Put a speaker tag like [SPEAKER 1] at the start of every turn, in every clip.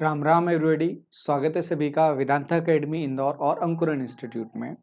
[SPEAKER 1] Ram Ram everybody. स्वागत है सभी का वेदांता एकेडमी इंदौर और अंकुरन इंस्टीट्यूट में।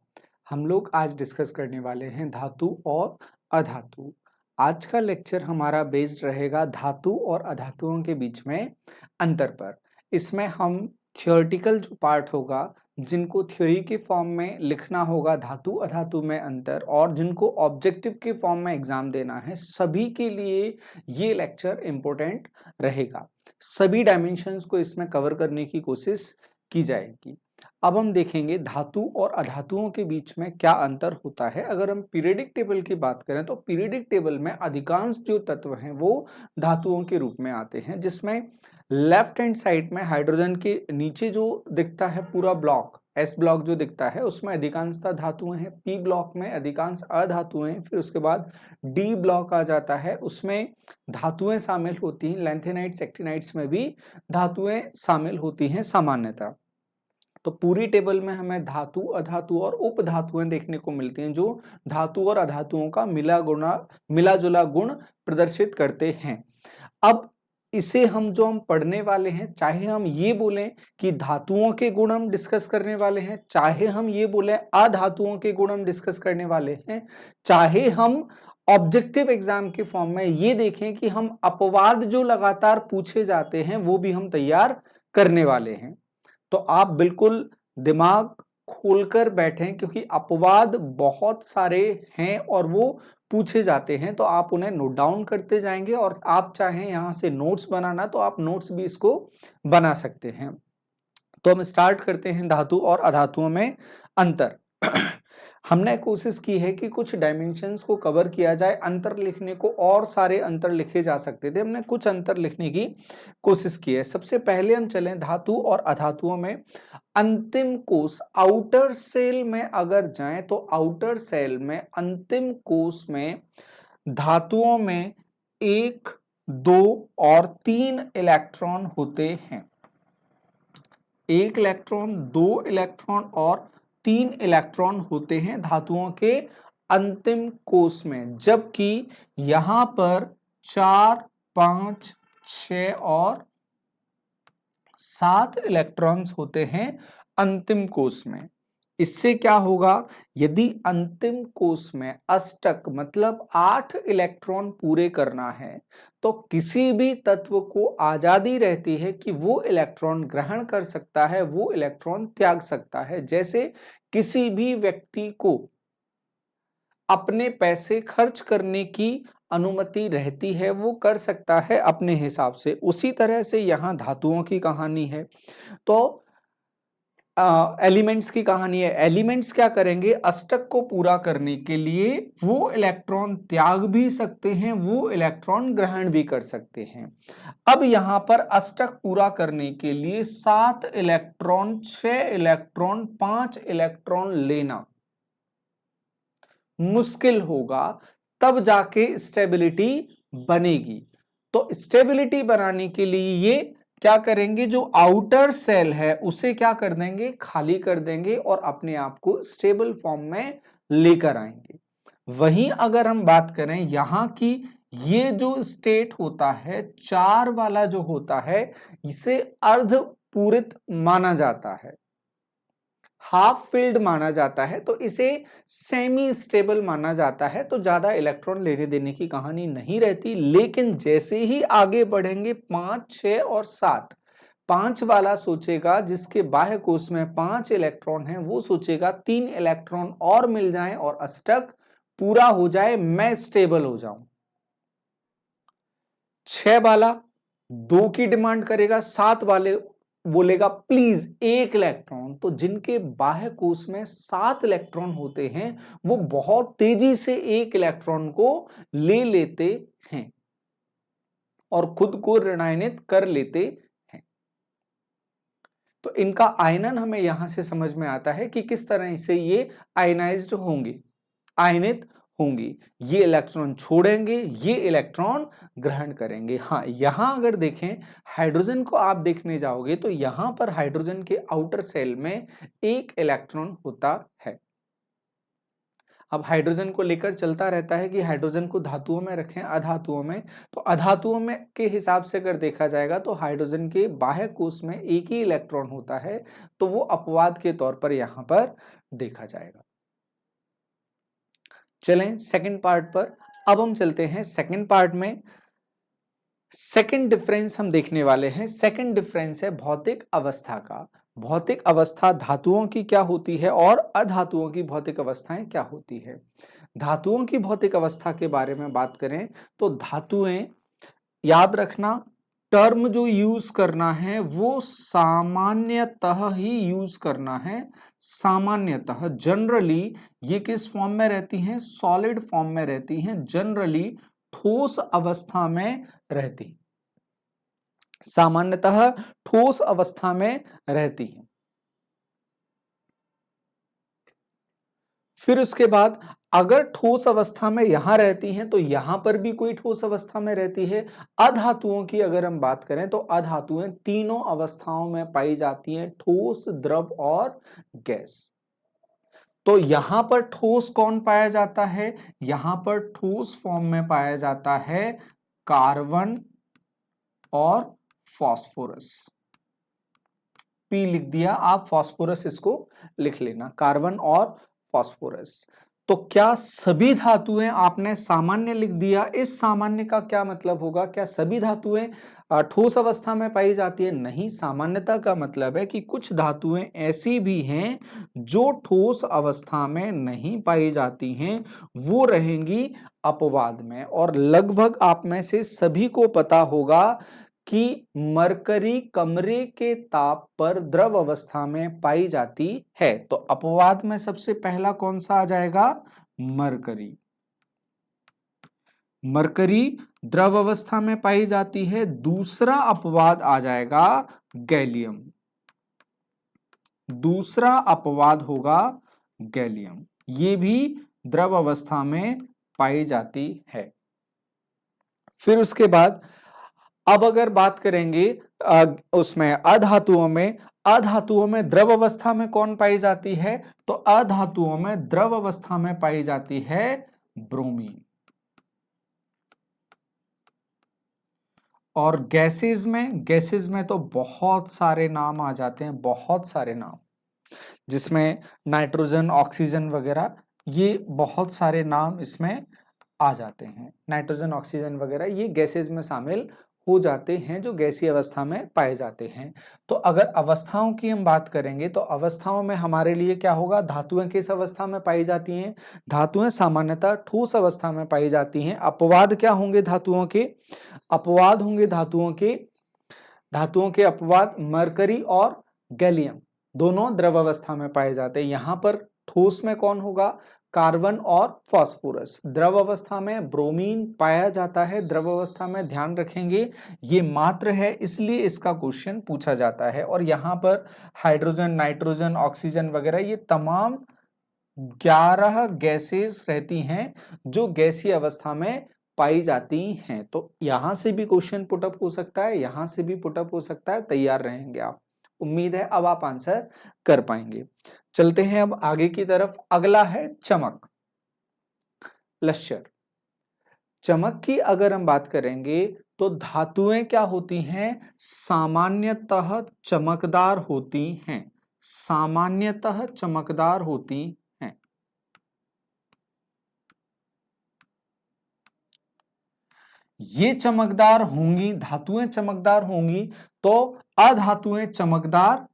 [SPEAKER 1] हम लोग आज डिस्कस करने वाले हैं धातु और अधातु। आज का लेक्चर हमारा बेस्ड रहेगा धातु और अधातुओं के बीच में अंतर पर। इसमें हम थियोरेटिकल जो पार्ट होगा, जिनको थ्योरी के फॉर्म में लिखना होगा धातु अधातु में अंतर, और जिनको ऑब्जेक्टिव के फॉर्म में एग्जाम देना है, सभी के लिए ये लेक्चर इंपॉर्टेंट रहेगा। सभी डायमेंशंस को इसमें कवर करने की कोशिश की जाएगी। अब हम देखेंगे धातु और अधातुओं के बीच में क्या अंतर होता है। अगर हम पीरियडिक टेबल की बात करें तो पीरियडिक टेबल में अधिकांश जो तत्व हैं वो धातुओं के रूप में आते हैं, जिसमें लेफ्ट हैंड साइड में हाइड्रोजन के नीचे जो दिखता है पूरा ब्लॉक, एस ब्लॉक जो दिखता है, उसमें अधिकांशतः धातुएं हैं। पी ब्लॉक में अधिकांश अधातुएं हैं। फिर उसके बाद डी ब्लॉक आ जाता है, उसमें धातुएं शामिल होती हैं। लैंथेनाइट्स एक्टिनाइट्स में भी धातुएं शामिल होती हैं सामान्यतः। तो पूरी टेबल में हमें धातु अधातु और उप धातुएं देखने को मिलती हैं, जो धातु और अधातुओं का मिला जुला गुण प्रदर्शित करते हैं। अब इसे हम पढ़ने वाले हैं, चाहे हम ये बोलें कि धातुओं के गुण हम डिस्कस करने वाले हैं, चाहे हम ये बोलें अधातुओं के गुण हम डिस्कस करने वाले हैं, चाहे हम ऑब्जेक्टिव एग्जाम के फॉर्म में ये देखें कि हम अपवाद जो लगातार पूछे जाते हैं वो भी हम तैयार करने वाले हैं। तो आप बिल्कुल दिमाग खोलकर बैठें, क्योंकि अपवाद बहुत सारे हैं और वो पूछे जाते हैं, तो आप उन्हें नोट डाउन करते जाएंगे। और आप चाहें यहां से नोट्स बनाना तो आप नोट्स भी इसको बना सकते हैं। तो हम स्टार्ट करते हैं धातु और अधातुओं में अंतर। हमने कोशिश की है कि कुछ डायमेंशंस को कवर किया जाए। अंतर लिखने को और सारे अंतर लिखे जा सकते थे, हमने कुछ अंतर लिखने की कोशिश की है। सबसे पहले हम चलें धातु और अधातुओं में। अंतिम कोष आउटर सेल में अगर जाएं तो आउटर सेल में अंतिम कोष में धातुओं में 1, 2 और 3 इलेक्ट्रॉन होते हैं। 1 इलेक्ट्रॉन, 2 इलेक्ट्रॉन और 3 इलेक्ट्रॉन होते हैं धातुओं के अंतिम कोष में, जबकि यहां पर 4, 5, 6 और 7 इलेक्ट्रॉन्स होते हैं अंतिम कोष में। इससे क्या होगा, यदि अंतिम कोष में अष्टक मतलब 8 इलेक्ट्रॉन पूरे करना है तो किसी भी तत्व को आजादी रहती है कि वो इलेक्ट्रॉन ग्रहण कर सकता है, वो इलेक्ट्रॉन त्याग सकता है। जैसे किसी भी व्यक्ति को अपने पैसे खर्च करने की अनुमति रहती है, वो कर सकता है अपने हिसाब से। उसी तरह से यहाँ धातुओं की कहानी है। तो एलिमेंट्स की कहानी है। एलिमेंट्स क्या करेंगे, अष्टक को पूरा करने के लिए वो इलेक्ट्रॉन त्याग भी सकते हैं, वो इलेक्ट्रॉन ग्रहण भी कर सकते हैं। अब यहां पर अष्टक पूरा करने के लिए 7 इलेक्ट्रॉन, 6 इलेक्ट्रॉन, 5 इलेक्ट्रॉन लेना मुश्किल होगा, तब जाके स्टेबिलिटी बनेगी। तो स्टेबिलिटी बनाने के लिए ये क्या करेंगे, जो आउटर सेल है उसे क्या कर देंगे, खाली कर देंगे और अपने आप को स्टेबल फॉर्म में लेकर आएंगे। वहीं अगर हम बात करें यहां की, ये जो स्टेट होता है 4 वाला जो होता है, इसे अर्ध पूरित माना जाता है, हाफ फिल्ड माना जाता है, तो इसे सेमी स्टेबल माना जाता है। तो ज्यादा इलेक्ट्रॉन लेने देने की कहानी नहीं रहती। लेकिन जैसे ही आगे बढ़ेंगे 5, 6 और 7, 5 वाला सोचेगा, जिसके बाह्य कोष में 5 इलेक्ट्रॉन है, वो सोचेगा 3 इलेक्ट्रॉन और मिल जाएं और अष्टक पूरा हो जाए, मैं स्टेबल हो जाऊं। 6 वाला 2 की डिमांड करेगा, 7 वाले बोलेगा प्लीज 1 इलेक्ट्रॉन। तो जिनके बाह्य कोष में 7 इलेक्ट्रॉन होते हैं वो बहुत तेजी से 1 इलेक्ट्रॉन को ले लेते हैं और खुद को ऋणायनित कर लेते हैं। तो इनका आयनन हमें यहां से समझ में आता है कि किस तरह से ये आयनाइज्ड होंगे, आयनित होंगी। ये इलेक्ट्रॉन छोड़ेंगे, ये इलेक्ट्रॉन ग्रहण करेंगे। हाँ, यहां अगर देखें हाइड्रोजन को आप देखने जाओगे तो यहां पर हाइड्रोजन के आउटर सेल में 1 इलेक्ट्रॉन होता है। अब हाइड्रोजन को लेकर चलता रहता है कि हाइड्रोजन को धातुओं में रखें अधातुओं में, तो अधातुओं में के हिसाब से अगर देखा जाएगा तो हाइड्रोजन के बाह्य कोश में एक ही इलेक्ट्रॉन होता है, तो वो अपवाद के तौर पर यहां पर देखा जाएगा। चलें सेकंड पार्ट पर। अब हम चलते हैं सेकंड पार्ट में। सेकंड डिफरेंस हम देखने वाले हैं। सेकंड डिफरेंस है भौतिक अवस्था का। भौतिक अवस्था धातुओं की क्या होती है और अधातुओं की भौतिक अवस्थाएं क्या होती है। धातुओं की भौतिक अवस्था के बारे में बात करें तो धातुएं, याद रखना टर्म जो यूज करना है वो सामान्यतः ही यूज करना है। सामान्यतः, जनरली ये किस फॉर्म में रहती हैं? सॉलिड फॉर्म में रहती हैं, जनरली ठोस अवस्था में रहती, सामान्यतः ठोस अवस्था में रहती है। फिर उसके बाद अगर ठोस अवस्था में यहां रहती हैं तो यहां पर भी कोई ठोस अवस्था में रहती है। अधातुओं की अगर हम बात करें तो अधातुएं तीनों अवस्थाओं में पाई जाती हैं, ठोस, द्रव और गैस। तो यहां पर ठोस कौन पाया जाता है? यहां पर ठोस फॉर्म में पाया जाता है कार्बन और फास्फोरस। पी लिख दिया, आप फास्फोरस इसको लिख लेना, कार्बन और फास्फोरस। तो क्या सभी धातुएं, आपने सामान्य लिख दिया, इस सामान्य का क्या मतलब होगा? क्या सभी धातुएं ठोस अवस्था में पाई जाती है? नहीं, सामान्यता का मतलब है कि कुछ धातुएं ऐसी भी हैं जो ठोस अवस्था में नहीं पाई जाती हैं, वो रहेंगी अपवाद में। और लगभग आप में से सभी को पता होगा कि मरकरी कमरे के ताप पर द्रव अवस्था में पाई जाती है। तो अपवाद में सबसे पहला कौन सा आ जाएगा? मरकरी। मरकरी द्रव अवस्था में पाई जाती है। दूसरा अपवाद आ जाएगा गैलियम। दूसरा अपवाद होगा गैलियम, ये भी द्रव अवस्था में पाई जाती है। फिर उसके बाद अब अगर बात करेंगे उसमें अधातुओं में, अधातुओं में द्रव अवस्था में कौन पाई जाती है? तो अधातुओं में द्रव अवस्था में पाई जाती है ब्रोमीन। और गैसेस में, गैसेस में तो बहुत सारे नाम आ जाते हैं, बहुत सारे नाम, जिसमें नाइट्रोजन, ऑक्सीजन वगैरह, ये बहुत सारे नाम इसमें आ जाते हैं। नाइट्रोजन, ऑक्सीजन वगैरह ये गैसेस में शामिल हो जाते हैं, जो गैसीय अवस्था में पाए जाते हैं। तो अगर अवस्थाओं की हम बात करेंगे तो अवस्थाओं में हमारे लिए क्या होगा? धातुएं किस अवस्था में पाई जाती हैं? धातुएं सामान्यतः ठोस अवस्था में पाई जाती हैं। अपवाद क्या होंगे धातुओं के? अपवाद होंगे धातुओं के अपवाद मरकरी और गैलियम, दोनों द्रव अवस्था में पाए जाते हैं। यहां पर ठोस में कौन होगा? कार्बन और फास्फोरस। द्रव अवस्था में ब्रोमीन पाया जाता है। द्रव अवस्था में ध्यान रखेंगे ये मात्र है, इसलिए इसका क्वेश्चन पूछा जाता है। और यहां पर हाइड्रोजन, नाइट्रोजन, ऑक्सीजन वगैरह ये तमाम 11 गैसेस रहती हैं जो गैसीय अवस्था में पाई जाती हैं। तो यहां से भी क्वेश्चन पुटअप हो सकता है, यहां से भी पुटअप हो सकता है, तैयार रहेंगे आप। उम्मीद है अब आप आंसर कर पाएंगे। चलते हैं अब आगे की तरफ। अगला है चमक, लश्यर। चमक की अगर हम बात करेंगे तो धातुएं क्या होती हैं? सामान्यतः चमकदार होती हैं। सामान्यतः चमकदार होती हैं। ये चमकदार होंगी, धातुएं चमकदार होंगी, तो अधातुएं चमकदार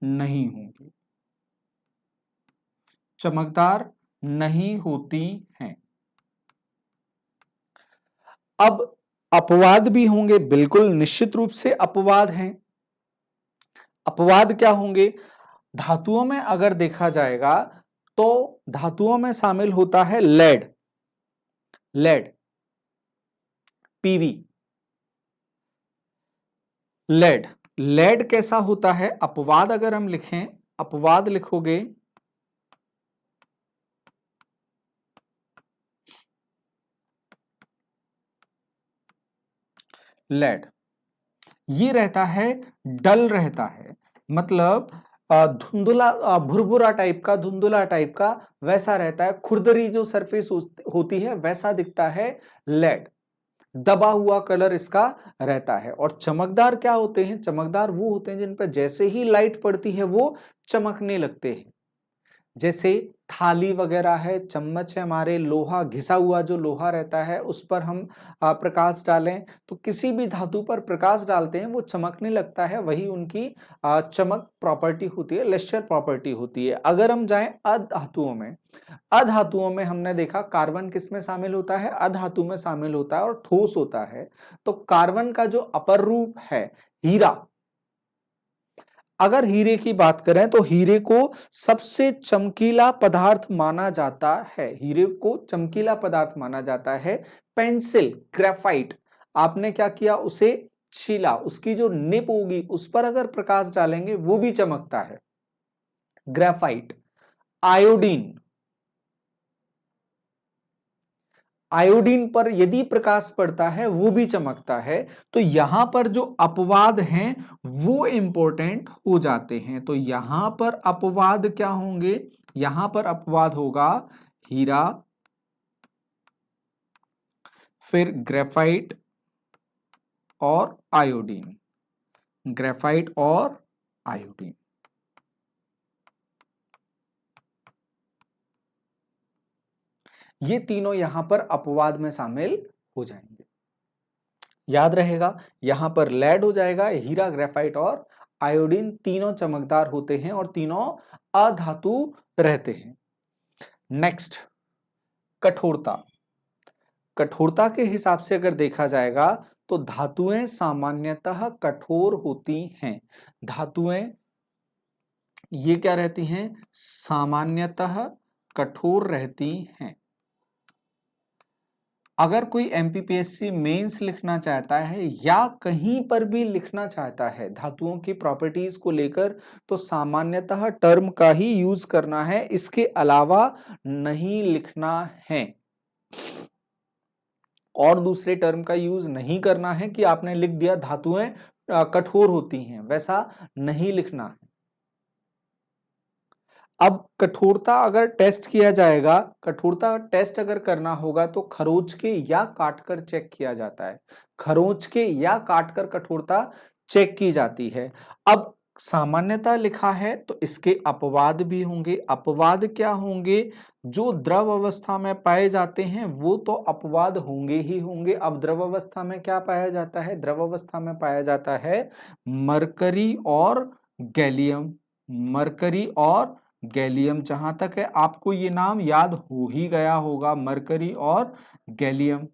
[SPEAKER 1] नहीं होंगी, चमकदार नहीं होती हैं। अब अपवाद भी होंगे, बिल्कुल निश्चित रूप से अपवाद हैं। अपवाद क्या होंगे? धातुओं में अगर देखा जाएगा तो धातुओं में शामिल होता है lead, lead, PV. Lead, lead कैसा होता है? अपवाद अगर हम लिखें, अपवाद लिखोगे लेड, ये रहता है, डल रहता है, मतलब धुंधला भुरभुरा टाइप का, धुंधला टाइप का वैसा रहता है। खुरदरी जो सरफेस होती है वैसा दिखता है लेड। दबा हुआ कलर इसका रहता है। और चमकदार क्या होते हैं? चमकदार वो होते हैं जिन पर जैसे ही लाइट पड़ती है वो चमकने लगते हैं। जैसे थाली वगैरह है, चम्मच है, हमारे लोहा, घिसा हुआ जो लोहा रहता है उस पर हम प्रकाश डालें तो किसी भी धातु पर प्रकाश डालते हैं वो चमकने लगता है, वही उनकी चमक प्रॉपर्टी होती है, लेस्टर प्रॉपर्टी होती है। अगर हम जाएं अधातुओं में, अधातुओं में हमने देखा कार्बन किस में शामिल होता है? अधातु में शामिल होता है और ठोस होता है। तो कार्बन का जो अपर रूप है हीरा, अगर हीरे की बात करें तो हीरे को सबसे चमकीला पदार्थ माना जाता है। हीरे को चमकीला पदार्थ माना जाता है। पेंसिल, ग्रेफाइट, आपने क्या किया? उसे छीला, उसकी जो निप होगी उस पर अगर प्रकाश डालेंगे वो भी चमकता है, ग्रेफाइट। आयोडीन, आयोडीन पर यदि प्रकाश पड़ता है वो भी चमकता है। तो यहां पर जो अपवाद हैं वो इंपॉर्टेंट हो जाते हैं। तो यहां पर अपवाद क्या होंगे? यहां पर अपवाद होगा हीरा, फिर ग्रेफाइट और आयोडीन, ग्रेफाइट और आयोडीन। ये तीनों यहां पर अपवाद में शामिल हो जाएंगे। याद रहेगा, यहां पर लेड हो जाएगा, हीरा, ग्रेफाइट और आयोडीन तीनों चमकदार होते हैं और तीनों अधातु रहते हैं। नेक्स्ट, कठोरता। कठोरता के हिसाब से अगर देखा जाएगा तो धातुएं सामान्यतः कठोर होती हैं। धातुएं ये क्या रहती हैं? सामान्यतः कठोर रहती हैं। अगर कोई एमपीपीएससी मेंस लिखना चाहता है या कहीं पर भी लिखना चाहता है धातुओं की प्रॉपर्टीज को लेकर, तो सामान्यतः टर्म का ही यूज करना है, इसके अलावा नहीं लिखना है। और दूसरे टर्म का यूज नहीं करना है कि आपने लिख दिया धातुएं कठोर होती हैं, वैसा नहीं लिखना है। अब कठोरता अगर टेस्ट किया जाएगा, कठोरता टेस्ट अगर करना होगा तो खरोंच के या काटकर चेक किया जाता है। खरोंच के या काटकर कठोरता चेक की जाती है। अब सामान्यता लिखा है तो इसके अपवाद भी होंगे। अपवाद क्या होंगे? जो द्रव अवस्था में पाए जाते हैं वो तो अपवाद होंगे ही होंगे। अब द्रव अवस्था में क्या पाया जाता है? द्रव अवस्था में पाया जाता है मरकरी और गैलियम। मरकरी और गैलियम, जहां तक है आपको ये नाम याद हो ही गया होगा, मरकरी और गैलियम।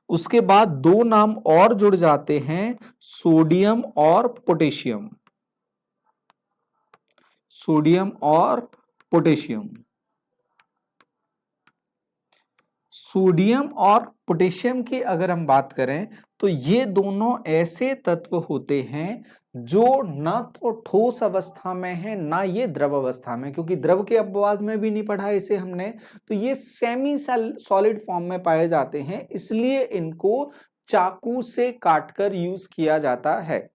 [SPEAKER 1] उसके बाद दो नाम और जुड़ जाते हैं, सोडियम और पोटेशियम। सोडियम और पोटेशियम। सोडियम और पोटेशियम की अगर हम बात करें तो ये दोनों ऐसे तत्व होते हैं जो न तो ठोस अवस्था में है ना ये द्रव अवस्था में, क्योंकि द्रव के अपवाद में भी नहीं पढ़ा इसे हमने, तो ये सेमी सॉलिड फॉर्म में पाए जाते हैं, इसलिए इनको चाकू से काटकर यूज किया जाता है।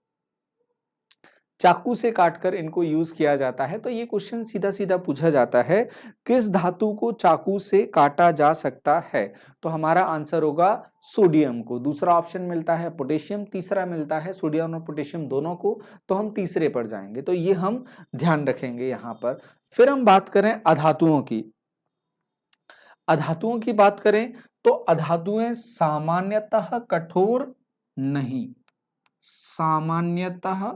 [SPEAKER 1] चाकू से काटकर इनको यूज किया जाता है। तो ये क्वेश्चन सीधा सीधा पूछा जाता है, किस धातु को चाकू से काटा जा सकता है? तो हमारा आंसर होगा सोडियम को। दूसरा ऑप्शन मिलता है पोटेशियम, तीसरा मिलता है सोडियम और पोटेशियम दोनों को, तो हम तीसरे पर जाएंगे। तो ये हम ध्यान रखेंगे यहां पर। फिर हम बात करें अधातुओं की। अधातुओं की बात करें तो अधातुएं सामान्यतः कठोर नहीं, सामान्यतः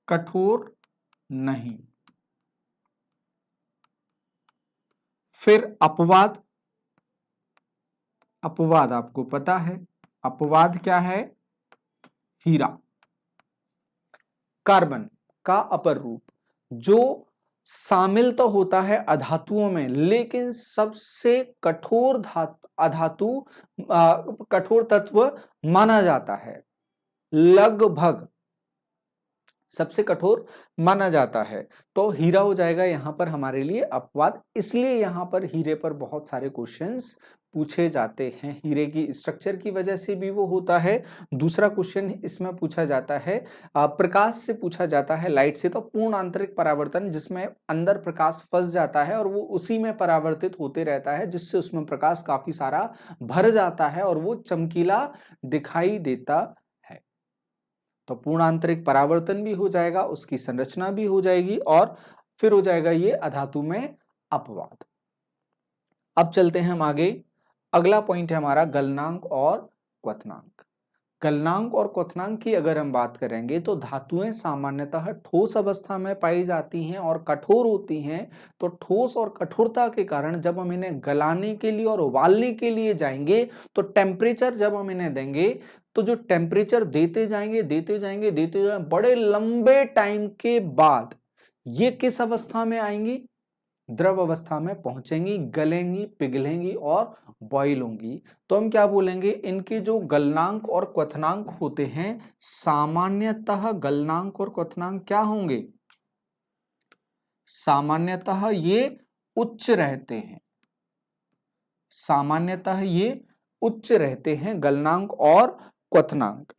[SPEAKER 1] कठोर नहीं। फिर अपवाद। अपवाद आपको पता है, अपवाद क्या है? हीरा, कार्बन का अपर रूप, जो शामिल तो होता है अधातुओं में लेकिन सबसे कठोर अधातु कठोर तत्व माना जाता है, लगभग सबसे कठोर माना जाता है। तो हीरा हो जाएगा यहां पर हमारे लिए अपवाद, इसलिए यहां पर हीरे पर बहुत सारे क्वेश्चंस पूछे जाते हैं। हीरे की स्ट्रक्चर की वजह से भी वो होता है। दूसरा क्वेश्चन इसमें पूछा जाता है प्रकाश से पूछा जाता है, लाइट से, तो पूर्ण आंतरिक परावर्तन जिसमें अंदर प्रकाश फंस जाता है और वो उसी में परावर्तित होते रहता है, जिससे उसमें प्रकाश काफी सारा भर जाता है और वो चमकीला दिखाई देता है। तो पूर्ण आंतरिक परावर्तन भी हो जाएगा, उसकी संरचना भी हो जाएगी और फिर हो जाएगा ये अधातु में अपवाद। अब चलते हैं हम आगे। अगला पॉइंट है हमारा गलनांक और क्वथनांक। गलनांक और क्वथनांक की अगर हम बात करेंगे तो धातुएं सामान्यतः ठोस अवस्था में पाई जाती हैं और कठोर होती हैं। तो ठोस और कठोरता के कारण जब हम इन्हें गलाने के लिए और उबालने के लिए जाएंगे तो टेम्परेचर जब हम इन्हें देंगे तो जो टेम्परेचर देते जाएंगे बड़े लंबे टाइम के बाद ये किस अवस्था में आएंगी? द्रव अवस्था में पहुंचेंगी, गलेंगी, पिघलेंगी और बॉयल होंगी। तो हम क्या बोलेंगे, इनके जो गलनांक और क्वथनांक होते हैं, सामान्यतः गलनांक और क्वथनांक क्या होंगे? सामान्यतः ये उच्च रहते हैं। सामान्यतः ये उच्च रहते हैं गलनांक और क्वथनांक।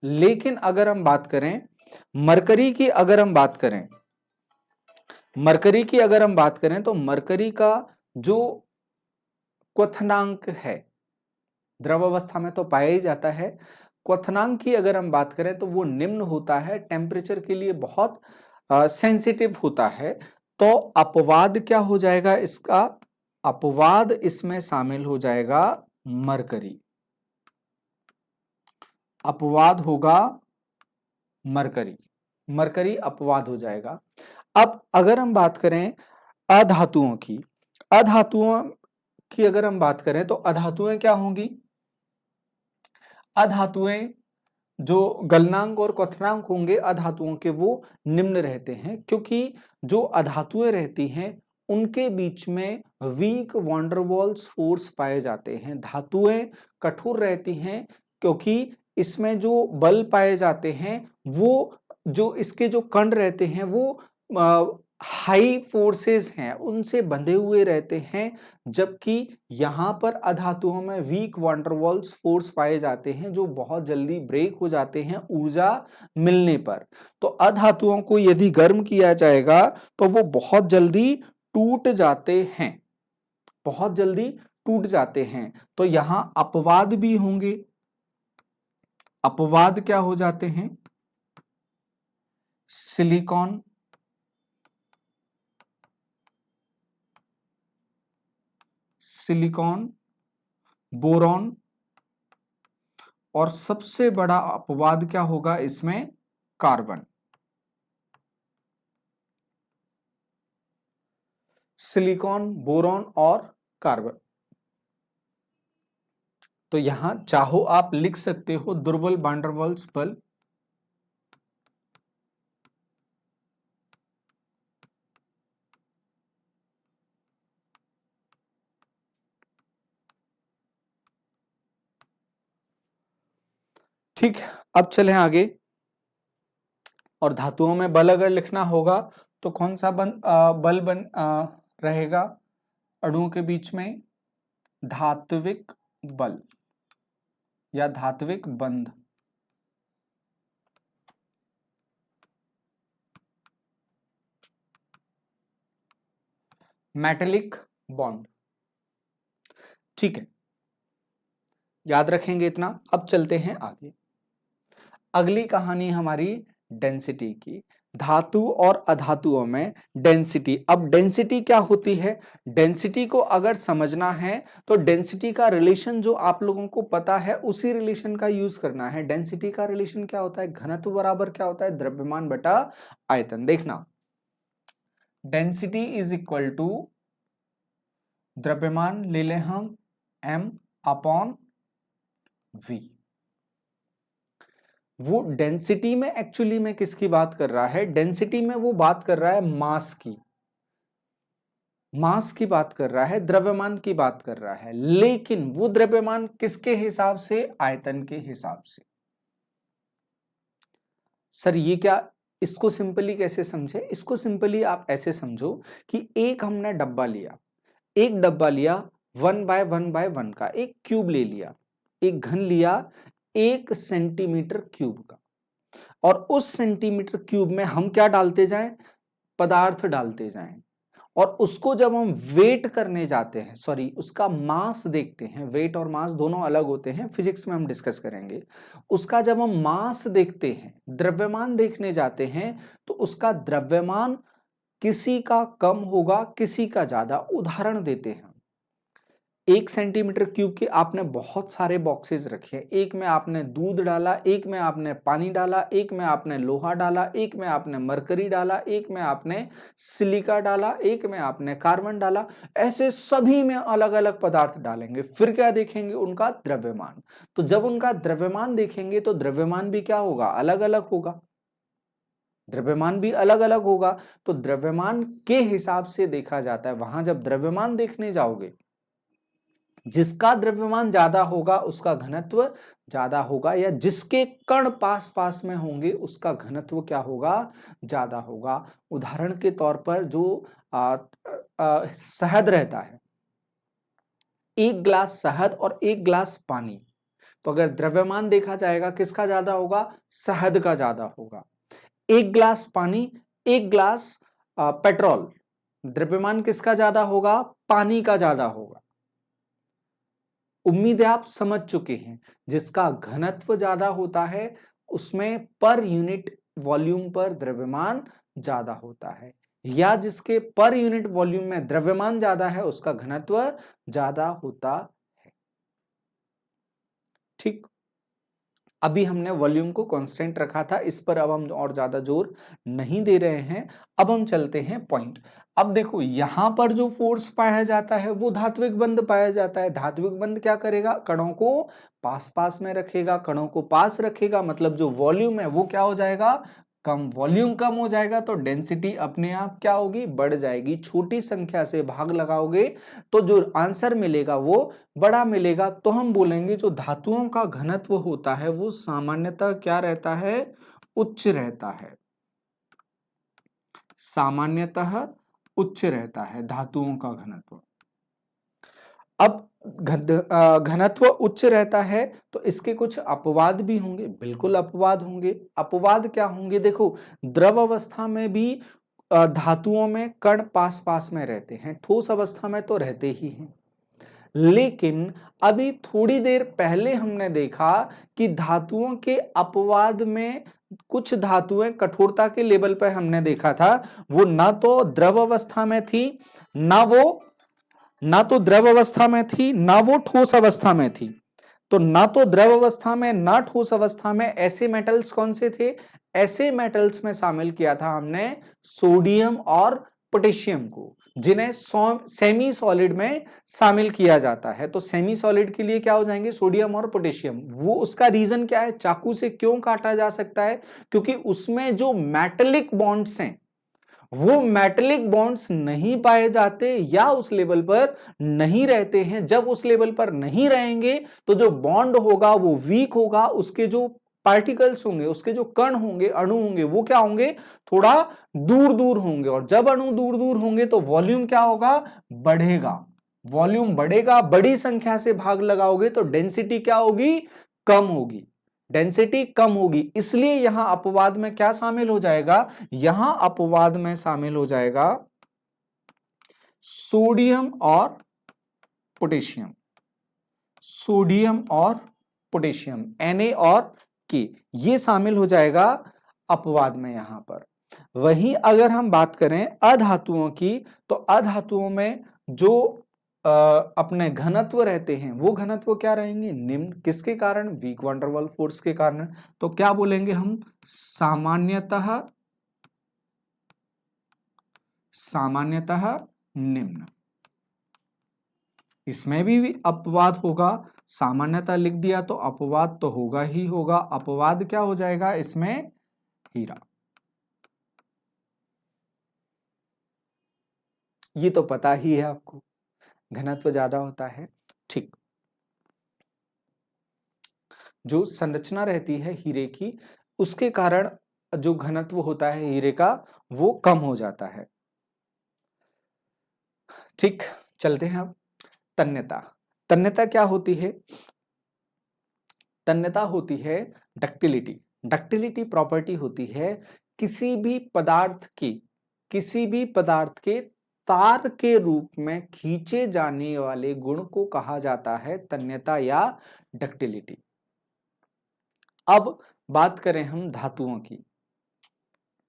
[SPEAKER 1] लेकिन अगर हम बात करें मरकरी की, अगर हम बात करें तो मरकरी का जो क्वथनांक है, द्रव अवस्था में तो पाया ही जाता है, क्वथनांक की अगर हम बात करें तो वो निम्न होता है, टेम्परेचर के लिए बहुत सेंसिटिव होता है। तो अपवाद क्या हो जाएगा इसका? अपवाद इसमें शामिल हो जाएगा मरकरी। अपवाद होगा मरकरी अपवाद हो जाएगा। अब अगर हम बात करें अधातुओं की अगर हम बात करें तो अधातुएं क्या होंगी? अधातुएं जो गलनांक और क्वथनांक होंगे अधातुओं के, वो निम्न रहते हैं, क्योंकि जो अधातुएं रहती हैं उनके बीच में वीक वॉन्डरवॉल्स फोर्स पाए जाते हैं। धातुएं कठोर रहती हैं क्योंकि इसमें जो बल पाए जाते हैं वो, जो इसके जो कण रहते हैं वो हाई फोर्सेस हैं, उनसे बंधे हुए रहते हैं, जबकि यहां पर अधातुओं में वीक वॉन्डरवॉल्स फोर्स पाए जाते हैं जो बहुत जल्दी ब्रेक हो जाते हैं ऊर्जा मिलने पर। तो अधातुओं को यदि गर्म किया जाएगा तो वो बहुत जल्दी टूट जाते हैं, तो यहां अपवाद भी होंगे। अपवाद क्या हो जाते हैं? सिलिकॉन, बोरॉन, और सबसे बड़ा अपवाद क्या होगा इसमें? कार्बन। सिलिकॉन, बोरॉन और कार्बन। तो यहां चाहो आप लिख सकते हो दुर्बल वान डेर वाल्स बल, ठीक। अब चलें आगे। और धातुओं में बल अगर लिखना होगा तो कौन सा बल रहेगा अणुओं के बीच में? धात्विक बल या धात्विक बंध। Metallic bond. ठीक है, याद रखेंगे इतना। अब चलते हैं आगे। अगली कहानी हमारी डेंसिटी की। धातु और अधातुओं में डेंसिटी। अब डेंसिटी क्या होती है? डेंसिटी को अगर समझना है तो डेंसिटी का रिलेशन जो आप लोगों को पता है उसी रिलेशन का यूज करना है। डेंसिटी का रिलेशन क्या होता है? घनत्व बराबर क्या होता है? द्रव्यमान बटा आयतन। देखना, डेंसिटी इज इक्वल टू द्रव्यमान ले लें हम m अपॉन v। वो डेंसिटी में एक्चुअली में किसकी बात कर रहा है? डेंसिटी में वो बात कर रहा है मास की, बात कर रहा है, द्रव्यमान की बात कर रहा है। लेकिन वो द्रव्यमान किसके हिसाब से? आयतन के हिसाब से। सर ये क्या, इसको सिंपली कैसे समझे? इसको सिंपली आप ऐसे समझो कि एक हमने डब्बा लिया, 1/1/1 का एक क्यूब ले लिया, एक घन लिया 1 सेंटीमीटर क्यूब का, और उस सेंटीमीटर क्यूब में हम क्या डालते जाएं, पदार्थ डालते जाएं, और उसको जब हम वेट करने जाते हैं, सॉरी उसका मास देखते हैं, वेट और मास दोनों अलग होते हैं, फिजिक्स में हम डिस्कस करेंगे। उसका जब हम मास देखते हैं, द्रव्यमान देखने जाते हैं, तो उसका द्रव्यमान किसी का कम होगा, किसी का ज्यादा। उदाहरण देते हैं, 1 सेंटीमीटर क्यूब के आपने बहुत सारे बॉक्सेस रखे हैं, एक में आपने दूध डाला, एक में आपने पानी डाला, एक में आपने लोहा डाला, एक में आपने मरकरी डाला, एक में आपने सिलिका डाला, एक में आपने कार्बन डाला, ऐसे सभी में अलग अलग पदार्थ डालेंगे। फिर क्या देखेंगे, उनका द्रव्यमान। तो जब उनका द्रव्यमान देखेंगे तो द्रव्यमान भी क्या होगा, अलग अलग होगा, द्रव्यमान भी अलग अलग होगा। तो द्रव्यमान के हिसाब से देखा जाता है। वहां जब द्रव्यमान देखने जाओगे, जिसका द्रव्यमान ज्यादा होगा उसका घनत्व ज्यादा होगा, या जिसके कण पास पास में होंगे उसका घनत्व क्या होगा, ज्यादा होगा। उदाहरण के तौर पर जो शहद रहता है, एक ग्लास शहद और एक ग्लास पानी, तो अगर द्रव्यमान देखा जाएगा किसका ज्यादा होगा, शहद का ज्यादा होगा। एक ग्लास पानी, एक ग्लास पेट्रोल, द्रव्यमान किसका ज्यादा होगा, पानी का ज्यादा होगा। उम्मीद है आप समझ चुके हैं। जिसका घनत्व ज्यादा होता है उसमें पर यूनिट वॉल्यूम पर द्रव्यमान ज्यादा होता है, या जिसके पर यूनिट वॉल्यूम में द्रव्यमान ज्यादा है उसका घनत्व ज्यादा होता है। ठीक, अभी हमने वॉल्यूम को कांस्टेंट रखा था, इस पर अब हम और ज्यादा जोर नहीं दे रहे हैं। अब हम चलते हैं पॉइंट। अब देखो यहां पर जो फोर्स पाया जाता है वो धात्विक बंध पाया जाता है। धात्विक बंध क्या करेगा, कणों को पास पास में रखेगा, कणों को पास रखेगा, मतलब जो वॉल्यूम है वो क्या हो जाएगा, कम। वॉल्यूम कम हो जाएगा तो डेंसिटी अपने आप क्या होगी, बढ़ जाएगी। छोटी संख्या से भाग लगाओगे तो जो आंसर मिलेगा वो बड़ा मिलेगा। तो हम बोलेंगे जो धातुओं का घनत्व होता है वो सामान्यतः क्या रहता है, उच्च रहता है। सामान्यतः उच्च रहता है धातुओं का घनत्व। अब घनत्व उच्च रहता है तो इसके कुछ अपवाद भी होंगे, बिल्कुल अपवाद होंगे। अपवाद क्या होंगे, देखो द्रव अवस्था में भी धातुओं में कण पास पास में रहते हैं, ठोस अवस्था में तो रहते ही हैं। लेकिन अभी थोड़ी देर पहले हमने देखा कि धातुओं के अपवाद में कुछ धातुएं कठोरता के लेवल पर हमने देखा था, वो ना तो द्रव अवस्था में थी, ना तो द्रव अवस्था में थी, ना वो ठोस अवस्था में थी। तो ना तो द्रव अवस्था में ना ठोस अवस्था में ऐसे मेटल्स कौन से थे, ऐसे मेटल्स में शामिल किया था हमने सोडियम और पोटेशियम को, जिन्हें सेमी सॉलिड में शामिल किया जाता है। तो सेमी सॉलिड के लिए क्या हो जाएंगे, सोडियम और पोटेशियम। वो उसका रीजन क्या है, चाकू से क्यों काटा जा सकता है, क्योंकि उसमें जो मेटेलिक बॉन्ड्स हैं वो मेटेलिक बॉन्ड्स नहीं पाए जाते या उस लेवल पर नहीं रहते हैं। जब उस लेवल पर नहीं रहेंगे तो जो बॉन्ड होगा वो वीक होगा, उसके जो पार्टिकल्स होंगे, उसके जो कण होंगे, अणु होंगे, वो क्या होंगे, थोड़ा दूर दूर होंगे। और जब अणु दूर दूर होंगे तो वॉल्यूम क्या होगा, बढ़ेगा। वॉल्यूम बढ़ेगा, बड़ी संख्या से भाग लगाओगे तो डेंसिटी क्या होगी, कम होगी, डेंसिटी कम होगी। इसलिए यहां अपवाद में क्या शामिल हो जाएगा, यहां अपवाद में शामिल हो जाएगा सोडियम और पोटेशियम। सोडियम और पोटेशियम, Na और K, ये शामिल हो जाएगा अपवाद में यहां पर। वहीं अगर हम बात करें अधातुओं की, तो अधातुओं में जो अपने घनत्व रहते हैं वो घनत्व क्या रहेंगे, निम्न। किसके कारण, वीक वैन डर वाल फोर्स के कारण। तो क्या बोलेंगे हम, सामान्यतः निम्न। इसमें भी अपवाद होगा, सामान्यतः लिख दिया तो अपवाद तो होगा ही होगा। अपवाद क्या हो जाएगा इसमें, हीरा। ये तो पता ही है आपको, घनत्व ज्यादा होता है। ठीक, जो संरचना रहती है हीरे की, उसके कारण जो घनत्व होता है हीरे का वो कम हो जाता है। ठीक, चलते हैं अब। तन्यता। तन्यता क्या होती है? तन्यता होती है डक्टिलिटी। डक्टिलिटी प्रॉपर्टी होती है किसी भी पदार्थ के तार के रूप में खींचे जाने वाले गुण को कहा जाता है तन्यता या डक्टिलिटी। अब बात करें हम धातुओं की।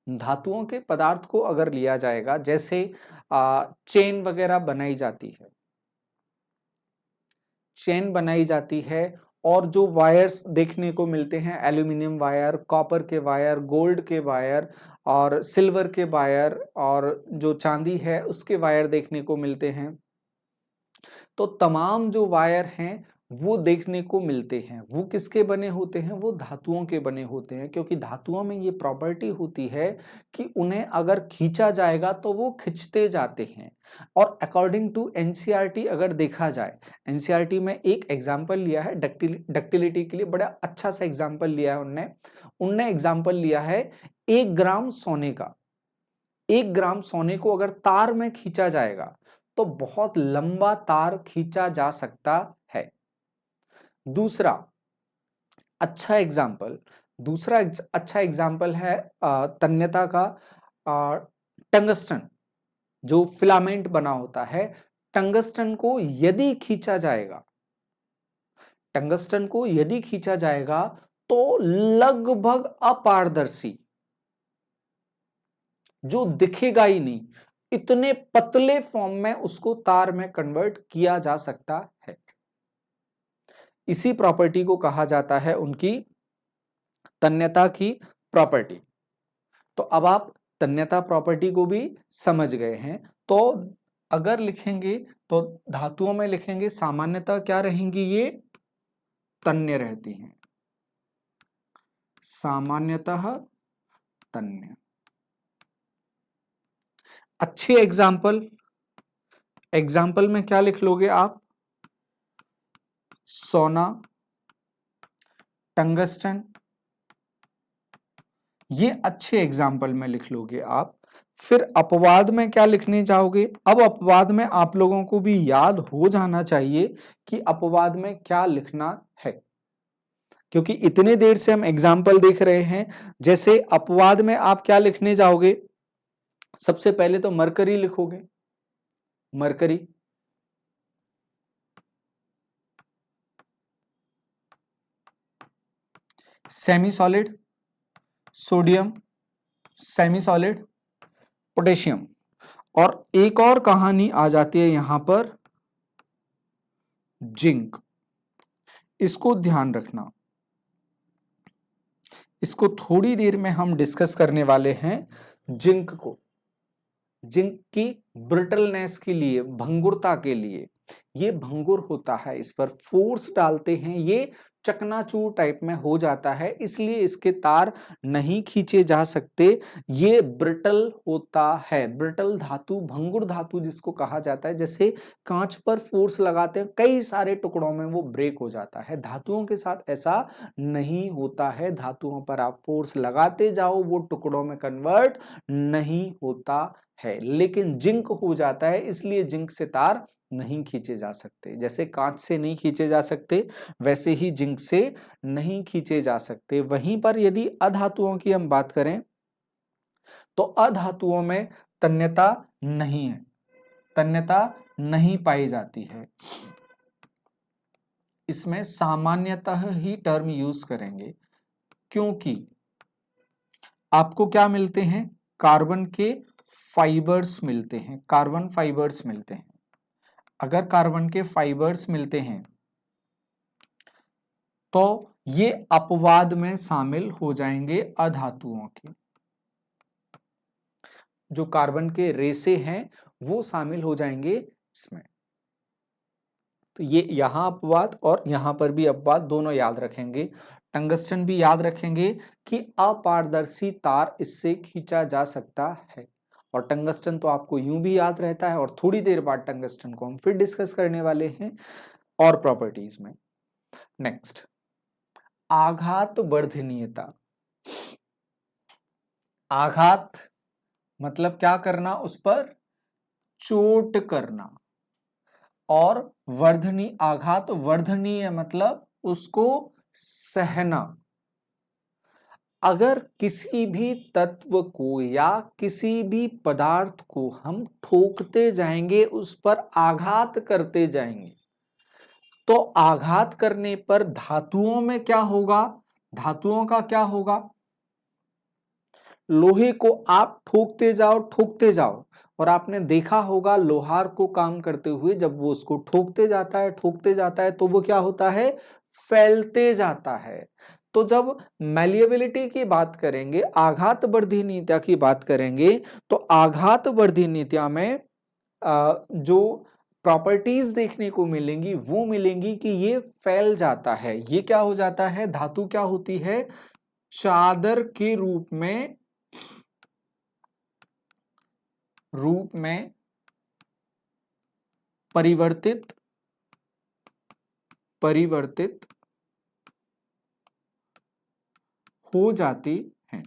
[SPEAKER 1] धातुओं के पदार्थ को अगर लिया जाएगा, जैसे चेन वगैरह बनाई जाती है, चेन बनाई जाती है और जो वायर्स देखने को मिलते हैं, एल्यूमिनियम वायर, कॉपर के वायर, गोल्ड के वायर और सिल्वर के वायर और जो चांदी है उसके वायर देखने को मिलते हैं। तो तमाम जो वायर हैं वो देखने को मिलते हैं, वो किसके बने होते हैं? वो धातुओं के बने होते हैं, क्योंकि धातुओं में ये प्रॉपर्टी होती है कि उन्हें अगर खींचा जाएगा तो वो खिंचते जाते हैं। और अकॉर्डिंग टू एनसीईआरटी अगर देखा जाए, एनसीईआरटी में एक एग्जाम्पल लिया है डक्टिलिटी के लिए, बड़ा अच्छा सा एग्जाम्पल लिया है उनने एग्जाम्पल लिया है 1 ग्राम सोने का। 1 ग्राम सोने को अगर तार में खींचा जाएगा तो बहुत लंबा तार खींचा जा सकता है। दूसरा अच्छा एग्जाम्पल है तन्यता का टंगस्टन, जो फिलामेंट बना होता है। टंगस्टन को यदि खींचा जाएगा तो लगभग अपारदर्शी, जो दिखेगा ही नहीं, इतने पतले फॉर्म में उसको तार में कन्वर्ट किया जा सकता है। इसी प्रॉपर्टी को कहा जाता है उनकी तन्यता की प्रॉपर्टी। तो अब आप तन्यता प्रॉपर्टी को भी समझ गए हैं। तो अगर लिखेंगे तो धातुओं में लिखेंगे सामान्यतः क्या रहेंगी? ये तन्य रहती हैं, सामान्यतः तन्य। अच्छे एग्जाम्पल में क्या लिख लोगे आप? सोना, टंगस्टन, ये अच्छे एग्जाम्पल में लिख लोगे आप। फिर अपवाद में क्या लिखने जाओगे? अब अपवाद में आप लोगों को भी याद हो जाना चाहिए कि अपवाद में क्या लिखना है, क्योंकि इतने देर से हम एग्जाम्पल देख रहे हैं। जैसे अपवाद में आप क्या लिखने जाओगे? सबसे पहले तो मरकरी लिखोगे, mercury. Semi solid, sodium, semi solid, potassium. और एक और कहानी आ जाती है यहां पर, जिंक। इसको ध्यान रखना, इसको थोड़ी देर में हम डिस्कस करने वाले हैं। जिंक को, जिंक की ब्रिटलनेस के लिए, भंगुरता के लिए, ये भंगुर होता है, इस पर फोर्स डालते हैं ये चकनाचूर टाइप में हो जाता है, इसलिए इसके तार नहीं खींचे जा सकते। ये ब्रिटल होता है, ब्रिटल धातु, भंगुर धातु जिसको कहा जाता है। जैसे कांच पर फोर्स लगाते हैं, कई सारे टुकड़ों में वो ब्रेक हो जाता है। धातुओं के साथ ऐसा नहीं होता है, धातुओं पर आप फोर्स लगाते जाओ वो टुकड़ों में कन्वर्ट नहीं होता है। लेकिन जिंक हो जाता है, इसलिए जिंक से तार नहीं खींचे जा सकते। जैसे कांच से नहीं खींचे जा सकते, वैसे ही जिंक से नहीं खींचे जा सकते। वहीं पर यदि अधातुओं की हम बात करें तो अधातुओं में तन्यता नहीं है, तन्यता नहीं पाई जाती है। इसमें सामान्यतः ही टर्म यूज करेंगे, क्योंकि आपको क्या मिलते हैं? कार्बन के फाइबर्स मिलते हैं, कार्बन फाइबर्स मिलते हैं। अगर कार्बन के फाइबर्स मिलते हैं तो ये अपवाद में शामिल हो जाएंगे अधातुओं के। जो कार्बन के रेशे हैं वो शामिल हो जाएंगे इसमें। तो ये यहां अपवाद और यहां पर भी अपवाद, दोनों याद रखेंगे। टंगस्टन भी याद रखेंगे कि अपारदर्शी तार इससे खींचा जा सकता है। और टंगस्टन तो आपको यूं भी याद रहता है, और थोड़ी देर बाद टंगस्टन को हम फिर डिस्कस करने वाले हैं और प्रॉपर्टीज में। नेक्स्ट, आघात वर्धनीयता। आघात मतलब क्या करना? उस पर चोट करना। और वर्धनीय, आघात वर्धनीय मतलब उसको सहना। अगर किसी भी तत्व को या किसी भी पदार्थ को हम ठोकते जाएंगे, उस पर आघात करते जाएंगे, तो आघात करने पर धातुओं में क्या होगा, धातुओं का क्या होगा, लोहे को आप ठोकते जाओ और आपने देखा होगा लोहार को काम करते हुए, जब वो उसको ठोकते जाता है तो वो क्या होता है, फैलते जाता है। तो जब मैलिएबिलिटी की बात करेंगे, आघात वर्धनीयता की बात करेंगे, तो आघात वर्धनीयता में जो प्रॉपर्टीज देखने को मिलेंगी वो मिलेंगी कि ये फैल जाता है। ये क्या हो जाता है, धातु क्या होती है, चादर के रूप में परिवर्तित हो जाती हैं,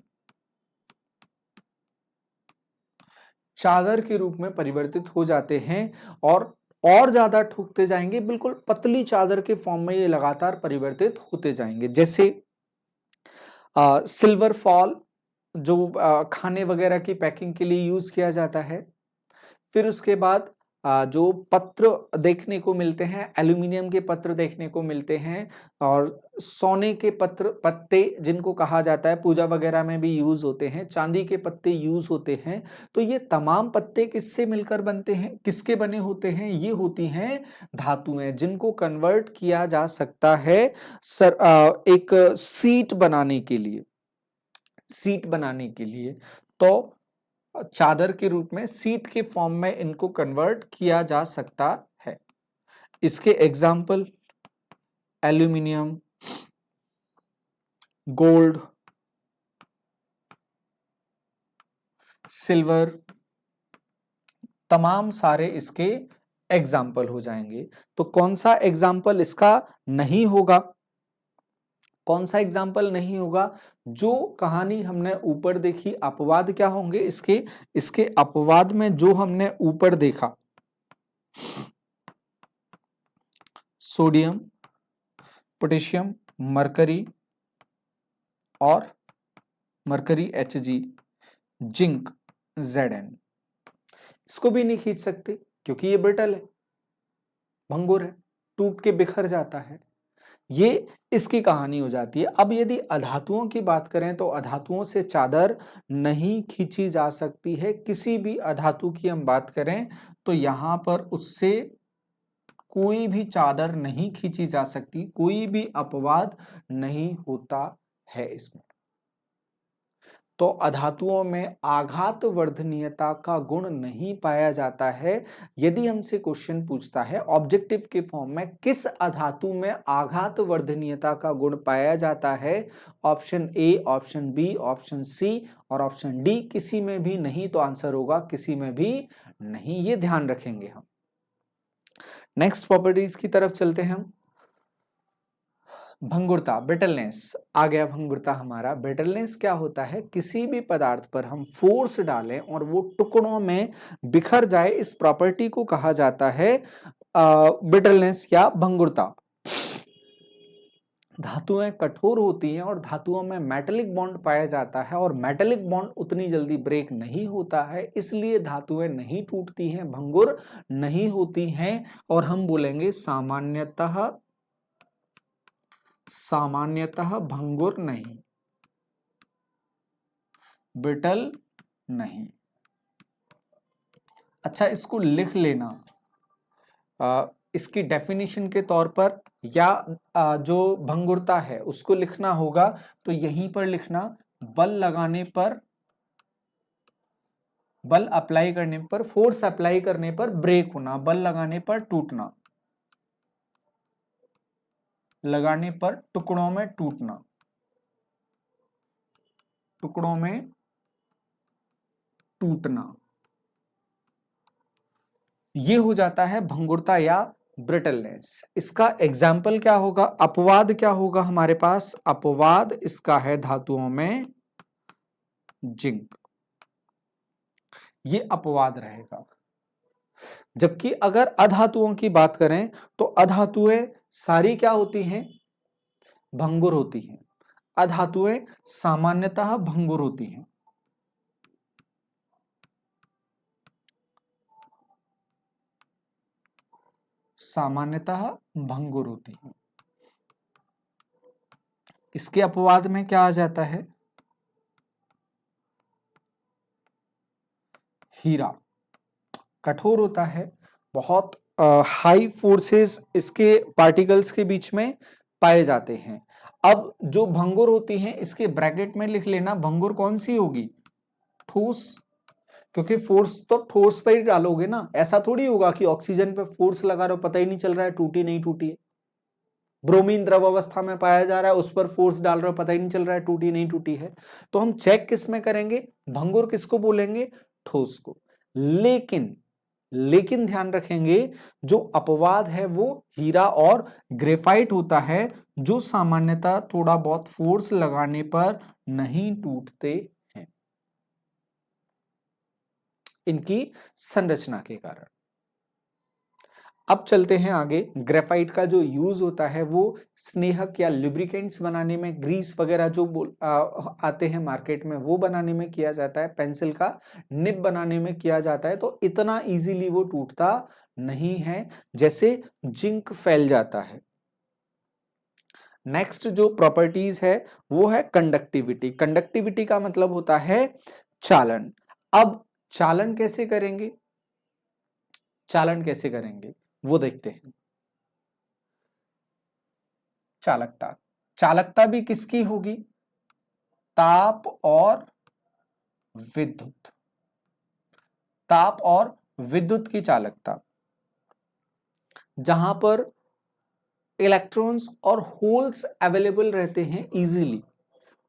[SPEAKER 1] चादर के रूप में परिवर्तित हो जाते हैं और ज्यादा ठोकते जाएंगे, बिल्कुल पतली चादर के फॉर्म में ये लगातार परिवर्तित होते जाएंगे। जैसे सिल्वर फॉल जो खाने वगैरह की पैकिंग के लिए यूज किया जाता है। फिर उसके बाद जो पत्र देखने को मिलते हैं, एल्यूमिनियम के पत्र देखने को मिलते हैं, और सोने के पत्ते जिनको कहा जाता है, पूजा वगैरह में भी यूज होते हैं, चांदी के पत्ते यूज होते हैं। तो ये तमाम पत्ते किससे मिलकर बनते हैं, किसके बने होते हैं, ये होती हैं धातुएं, जिनको कन्वर्ट किया जा सकता है एक सीट बनाने के लिए। तो चादर के रूप में, सीट के फॉर्म में इनको कन्वर्ट किया जा सकता है। इसके एग्जाम्पल एल्यूमिनियम, गोल्ड, सिल्वर, तमाम सारे इसके एग्जाम्पल हो जाएंगे। तो कौन सा एग्जाम्पल इसका नहीं होगा, कौन सा एग्जाम्पल नहीं होगा, जो कहानी हमने ऊपर देखी, अपवाद क्या होंगे इसके अपवाद में जो हमने ऊपर देखा, सोडियम, पोटेशियम, मरकरी और मरकरी Hg, जिंक Zn, इसको भी नहीं खींच सकते क्योंकि ये ब्रिटल है, भंगुर है, टूट के बिखर जाता है। ये इसकी कहानी हो जाती है। अब यदि अधातुओं की बात करें तो अधातुओं से चादर नहीं खींची जा सकती है। किसी भी अधातु की हम बात करें तो यहां पर उससे कोई भी चादर नहीं खींची जा सकती, कोई भी अपवाद नहीं होता है इसमें। तो अधातुओं में आघात वर्धनीयता का गुण नहीं पाया जाता है। यदि हमसे क्वेश्चन पूछता है ऑब्जेक्टिव के फॉर्म में, किस अधातु में आघात वर्धनीयता का गुण पाया जाता है, option A, option B, option C और ऑप्शन डी, किसी में भी नहीं, तो आंसर होगा किसी में भी नहीं। ये ध्यान रखेंगे हम। नेक्स्ट प्रॉपर्टीज की तरफ चलते हैं हम। भंगुरता, ब्रिटलनेस आ गया। भंगुरता हमारा, ब्रिटलनेस क्या होता है, किसी भी पदार्थ पर हम फोर्स डालें और वो टुकड़ों में बिखर जाए, इस प्रॉपर्टी को कहा जाता है ब्रिटलनेस या भंगुरता। धातुएं कठोर होती हैं और धातुओं में मेटेलिक बॉन्ड पाया जाता है, और मेटेलिक बॉन्ड उतनी जल्दी ब्रेक नहीं होता है, इसलिए धातुएं नहीं टूटती हैं, भंगुर नहीं होती हैं, और हम बोलेंगे सामान्यतः भंगुर नहीं, ब्रिटल नहीं। अच्छा, इसको लिख लेना इसकी डेफिनेशन के तौर पर, या जो भंगुरता है उसको लिखना होगा तो यहीं पर लिखना, बल अप्लाई करने पर, फोर्स अप्लाई करने पर ब्रेक होना, बल लगाने पर टूटना, लगाने पर टुकड़ों में टूटना, टुकड़ों में टूटना, ये हो जाता है भंगुरता या ब्रिटलनेस। इसका एग्जाम्पल क्या होगा, अपवाद क्या होगा हमारे पास, अपवाद इसका है धातुओं में जिंक, ये अपवाद रहेगा। जबकि अगर अधातुओं की बात करें तो अधातुएं सारी क्या होती हैं, भंगुर होती हैं। अधातुएं सामान्यतः भंगुर होती हैं। सामान्यतः भंगुर होती हैं। इसके अपवाद में क्या आ जाता है, हीरा कठोर होता है, बहुत हाई फोर्सेस इसके पार्टिकल्स के बीच में पाए जाते हैं। अब जो भंगुर होती हैं इसके ब्रैकेट में लिख लेना, भंगुर कौन सी होगी, ठोस, क्योंकि फोर्स तो ठोस पर ही डालोगे ना, ऐसा थोड़ी होगा कि ऑक्सीजन पे फोर्स लगा रहे हो पता ही नहीं चल रहा है टूटी नहीं टूटी है। ब्रोमीन द्रव अवस्था में पाया जा रहा है, उस पर फोर्स डाल रहे हो पता ही नहीं चल रहा है टूटी नहीं टूटी है। तो हम चेक किस में करेंगे, भंगुर किसको बोलेंगे, ठोस को। लेकिन ध्यान रखेंगे जो अपवाद है वो हीरा और ग्रेफाइट होता है, जो सामान्यतः थोड़ा बहुत फोर्स लगाने पर नहीं टूटते हैं इनकी संरचना के कारण। अब चलते हैं आगे। ग्रेफाइट का जो यूज होता है वो स्नेहक या लुब्रिकेंट्स बनाने में, ग्रीस वगैरह जो आते हैं मार्केट में वो बनाने में किया जाता है, पेंसिल का निब बनाने में किया जाता है। तो इतना इजीली वो टूटता नहीं है जैसे जिंक फैल जाता है। नेक्स्ट जो प्रॉपर्टीज है वो है कंडक्टिविटी। कंडक्टिविटी का मतलब होता है चालन। अब चालन कैसे करेंगे, चालन कैसे करेंगे वो देखते हैं। चालकता, चालकता भी किसकी होगी, ताप और विद्युत, ताप और विद्युत की चालकता। जहां पर इलेक्ट्रॉन्स और होल्स अवेलेबल रहते हैं इजीली,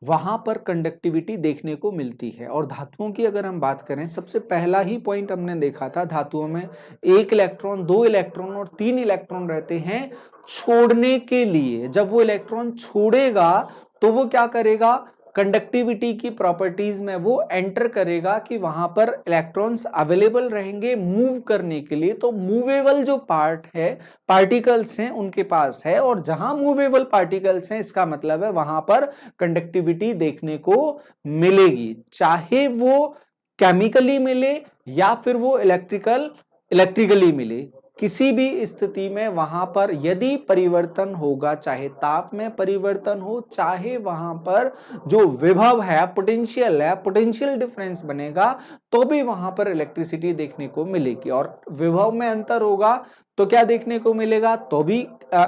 [SPEAKER 1] वहां पर कंडक्टिविटी देखने को मिलती है। और धातुओं की अगर हम बात करें, सबसे पहला ही पॉइंट हमने देखा था, धातुओं में 1 इलेक्ट्रॉन, 2 इलेक्ट्रॉन और 3 इलेक्ट्रॉन रहते हैं छोड़ने के लिए। जब वो इलेक्ट्रॉन छोड़ेगा तो वो क्या करेगा, कंडक्टिविटी की प्रॉपर्टीज में वो एंटर करेगा कि वहां पर इलेक्ट्रॉन्स अवेलेबल रहेंगे मूव करने के लिए। तो मूवेबल जो पार्ट है, पार्टिकल्स हैं उनके पास है, और जहां मूवेबल पार्टिकल्स हैं इसका मतलब है वहां पर कंडक्टिविटी देखने को मिलेगी, चाहे वो केमिकली मिले या फिर वो इलेक्ट्रिकली मिले। किसी भी स्थिति में वहां पर यदि परिवर्तन होगा, चाहे ताप में परिवर्तन हो, चाहे वहां पर जो विभव है, पोटेंशियल है, पोटेंशियल डिफरेंस बनेगा, तो भी वहां पर इलेक्ट्रिसिटी देखने को मिलेगी। और विभव में अंतर होगा तो क्या देखने को मिलेगा, तो भी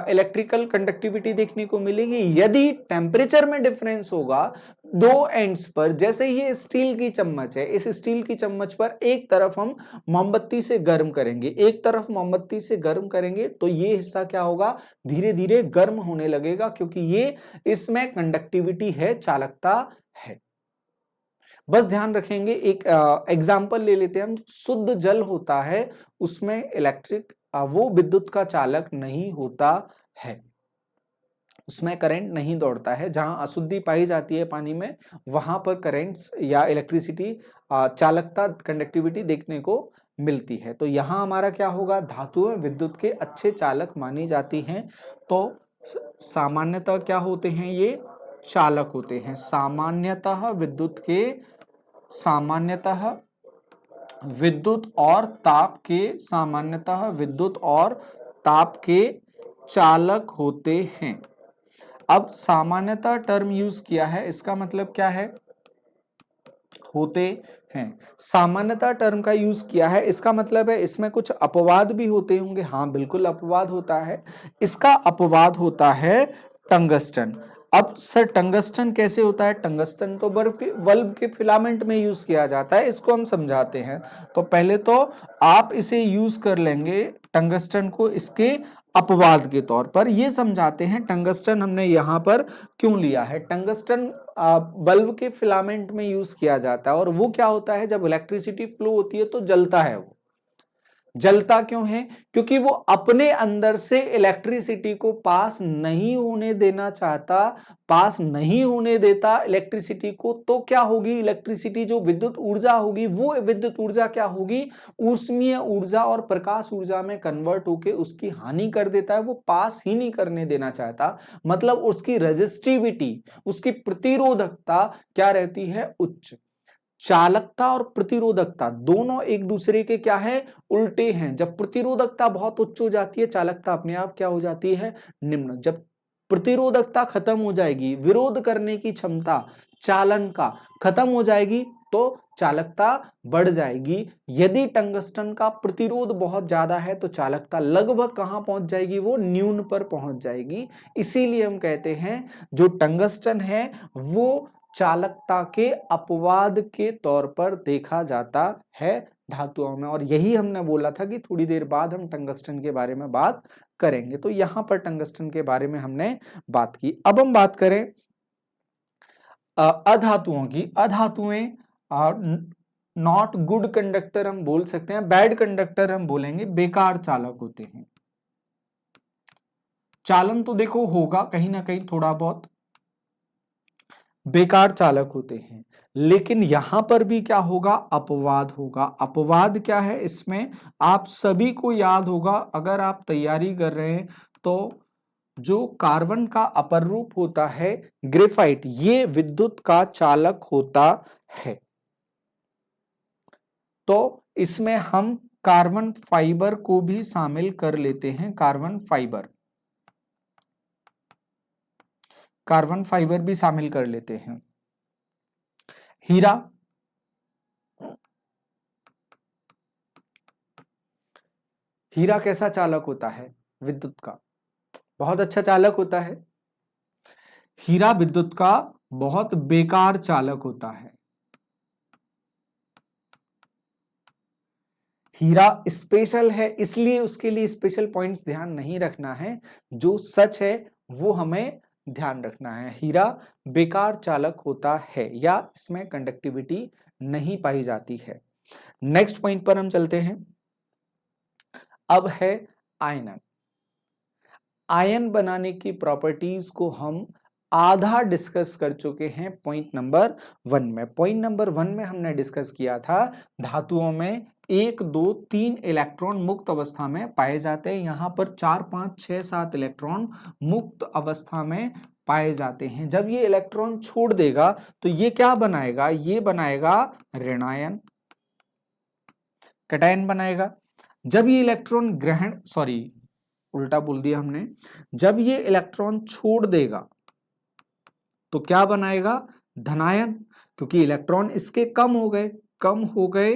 [SPEAKER 1] इलेक्ट्रिकल कंडक्टिविटी देखने को मिलेगी। यदि टेम्परेचर में डिफरेंस होगा दो एंड्स पर, जैसे ये स्टील की चम्मच है, इस स्टील की चम्मच पर एक तरफ हम मोमबत्ती से गर्म करेंगे, एक तरफ मोमबत्ती से गर्म करेंगे, तो ये हिस्सा क्या होगा, धीरे धीरे गर्म होने लगेगा, क्योंकि ये इसमें कंडक्टिविटी है, चालकता है। बस ध्यान रखेंगे, एक एग्जाम्पल ले लेते हैं हम। शुद्ध जल होता है उसमें इलेक्ट्रिक वो विद्युत का चालक नहीं होता है, उसमें करंट नहीं दौड़ता है। जहां अशुद्धि पाई जाती है पानी में, वहां पर करंट्स या इलेक्ट्रिसिटी, चालकता, कंडक्टिविटी देखने को मिलती है। तो यहां हमारा क्या होगा, धातुएं विद्युत के अच्छे चालक मानी जाती हैं। तो सामान्यतः क्या होते हैं, ये चालक होते हैं। सामान्यतः विद्युत और ताप के चालक होते हैं। अब सामान्यतः टर्म यूज किया है, इसका मतलब क्या है, होते हैं। सामान्यतः टर्म का यूज किया है, इसका मतलब है इसमें कुछ अपवाद भी होते होंगे। हाँ बिल्कुल अपवाद होता है। इसका अपवाद होता है टंगस्टन। अब सर टंगस्टन कैसे होता है, टंगस्टन तो बल्ब के फिलामेंट में यूज किया जाता है, इसको हम समझाते हैं। तो पहले तो आप इसे यूज कर लेंगे टंगस्टन को इसके अपवाद के तौर पर। ये समझाते हैं टंगस्टन हमने यहां पर क्यों लिया है। टंगस्टन बल्ब के फिलामेंट में यूज किया जाता है, और वो क्या होता है, जब इलेक्ट्रिसिटी फ्लो होती है तो जलता है वो। जलता क्यों है? क्योंकि वो अपने अंदर से इलेक्ट्रिसिटी को पास नहीं होने देना चाहता, पास नहीं होने देता इलेक्ट्रिसिटी को। तो क्या होगी? इलेक्ट्रिसिटी जो विद्युत ऊर्जा होगी, वो विद्युत ऊर्जा क्या होगी? ऊष्मीय ऊर्जा और प्रकाश ऊर्जा में कन्वर्ट होकर उसकी हानि कर देता है, वो पास ही नहीं करने देना चाहता। मतलब उसकी रेजिस्टिविटी, उसकी प्रतिरोधकता क्या रहती है? उच्च। चालकता और प्रतिरोधकता दोनों एक दूसरे के क्या है? उल्टे हैं। जब प्रतिरोधकता बहुत उच्च हो जाती है, चालकता अपने आप क्या हो जाती है? निम्न। जब प्रतिरोधकता खत्म हो जाएगी, विरोध करने की क्षमता चालन का खत्म हो जाएगी, तो चालकता बढ़ जाएगी। यदि टंगस्टन का प्रतिरोध बहुत ज्यादा है तो चालकता लगभग कहां पहुंच जाएगी? वो न्यून पर पहुंच जाएगी। इसीलिए हम कहते हैं जो टंगस्टन है वो चालकता के अपवाद के तौर पर देखा जाता है धातुओं में। और यही हमने बोला था कि थोड़ी देर बाद हम टंगस्टन के बारे में बात करेंगे। तो यहां पर टंगस्टन के बारे में हमने बात की। अब हम बात करें अधातुओं की। अधातुएं नॉट गुड कंडक्टर हम बोल सकते हैं, बैड कंडक्टर हम बोलेंगे, बेकार चालक होते हैं। चालन तो देखो होगा कहीं ना कहीं थोड़ा बहुत, बेकार चालक होते हैं। लेकिन यहां पर भी क्या होगा? अपवाद होगा। अपवाद क्या है इसमें? आप सभी को याद होगा, अगर आप तैयारी कर रहे हैं तो जो कार्बन का अपर रूप होता है ग्रेफाइट, ये विद्युत का चालक होता है। तो इसमें हम कार्बन फाइबर को भी शामिल कर लेते हैं। कार्बन फाइबर, कार्बन फाइबर भी शामिल कर लेते हैं। हीरा, हीरा कैसा चालक होता है? विद्युत का बहुत अच्छा चालक होता है। हीरा विद्युत का बहुत बेकार चालक होता है। हीरा स्पेशल है, इसलिए उसके लिए स्पेशल पॉइंट्स ध्यान नहीं रखना है, जो सच है वो हमें ध्यान रखना है। हीरा बेकार चालक होता है या इसमें कंडक्टिविटी नहीं पाई जाती है। नेक्स्ट पॉइंट पर हम चलते हैं। अब है आयनन। आयन बनाने की प्रॉपर्टीज को हम आधा डिस्कस कर चुके हैं पॉइंट नंबर 1 में। पॉइंट नंबर 1 में हमने डिस्कस किया था धातुओं में 1, 2, 3 इलेक्ट्रॉन मुक्त अवस्था में पाए जाते हैं। यहां पर 4, 5, 6, 7 इलेक्ट्रॉन मुक्त अवस्था में पाए जाते हैं। जब ये इलेक्ट्रॉन छोड़ देगा तो ये क्या बनाएगा? ये बनाएगा ऋणायन, कैटायन बनाएगा। जब ये इलेक्ट्रॉन ग्रहण, सॉरी उल्टा बोल दिया हमने, जब ये इलेक्ट्रॉन छोड़ देगा तो क्या बनाएगा? धनायन, क्योंकि इलेक्ट्रॉन इसके कम हो गए, कम हो गए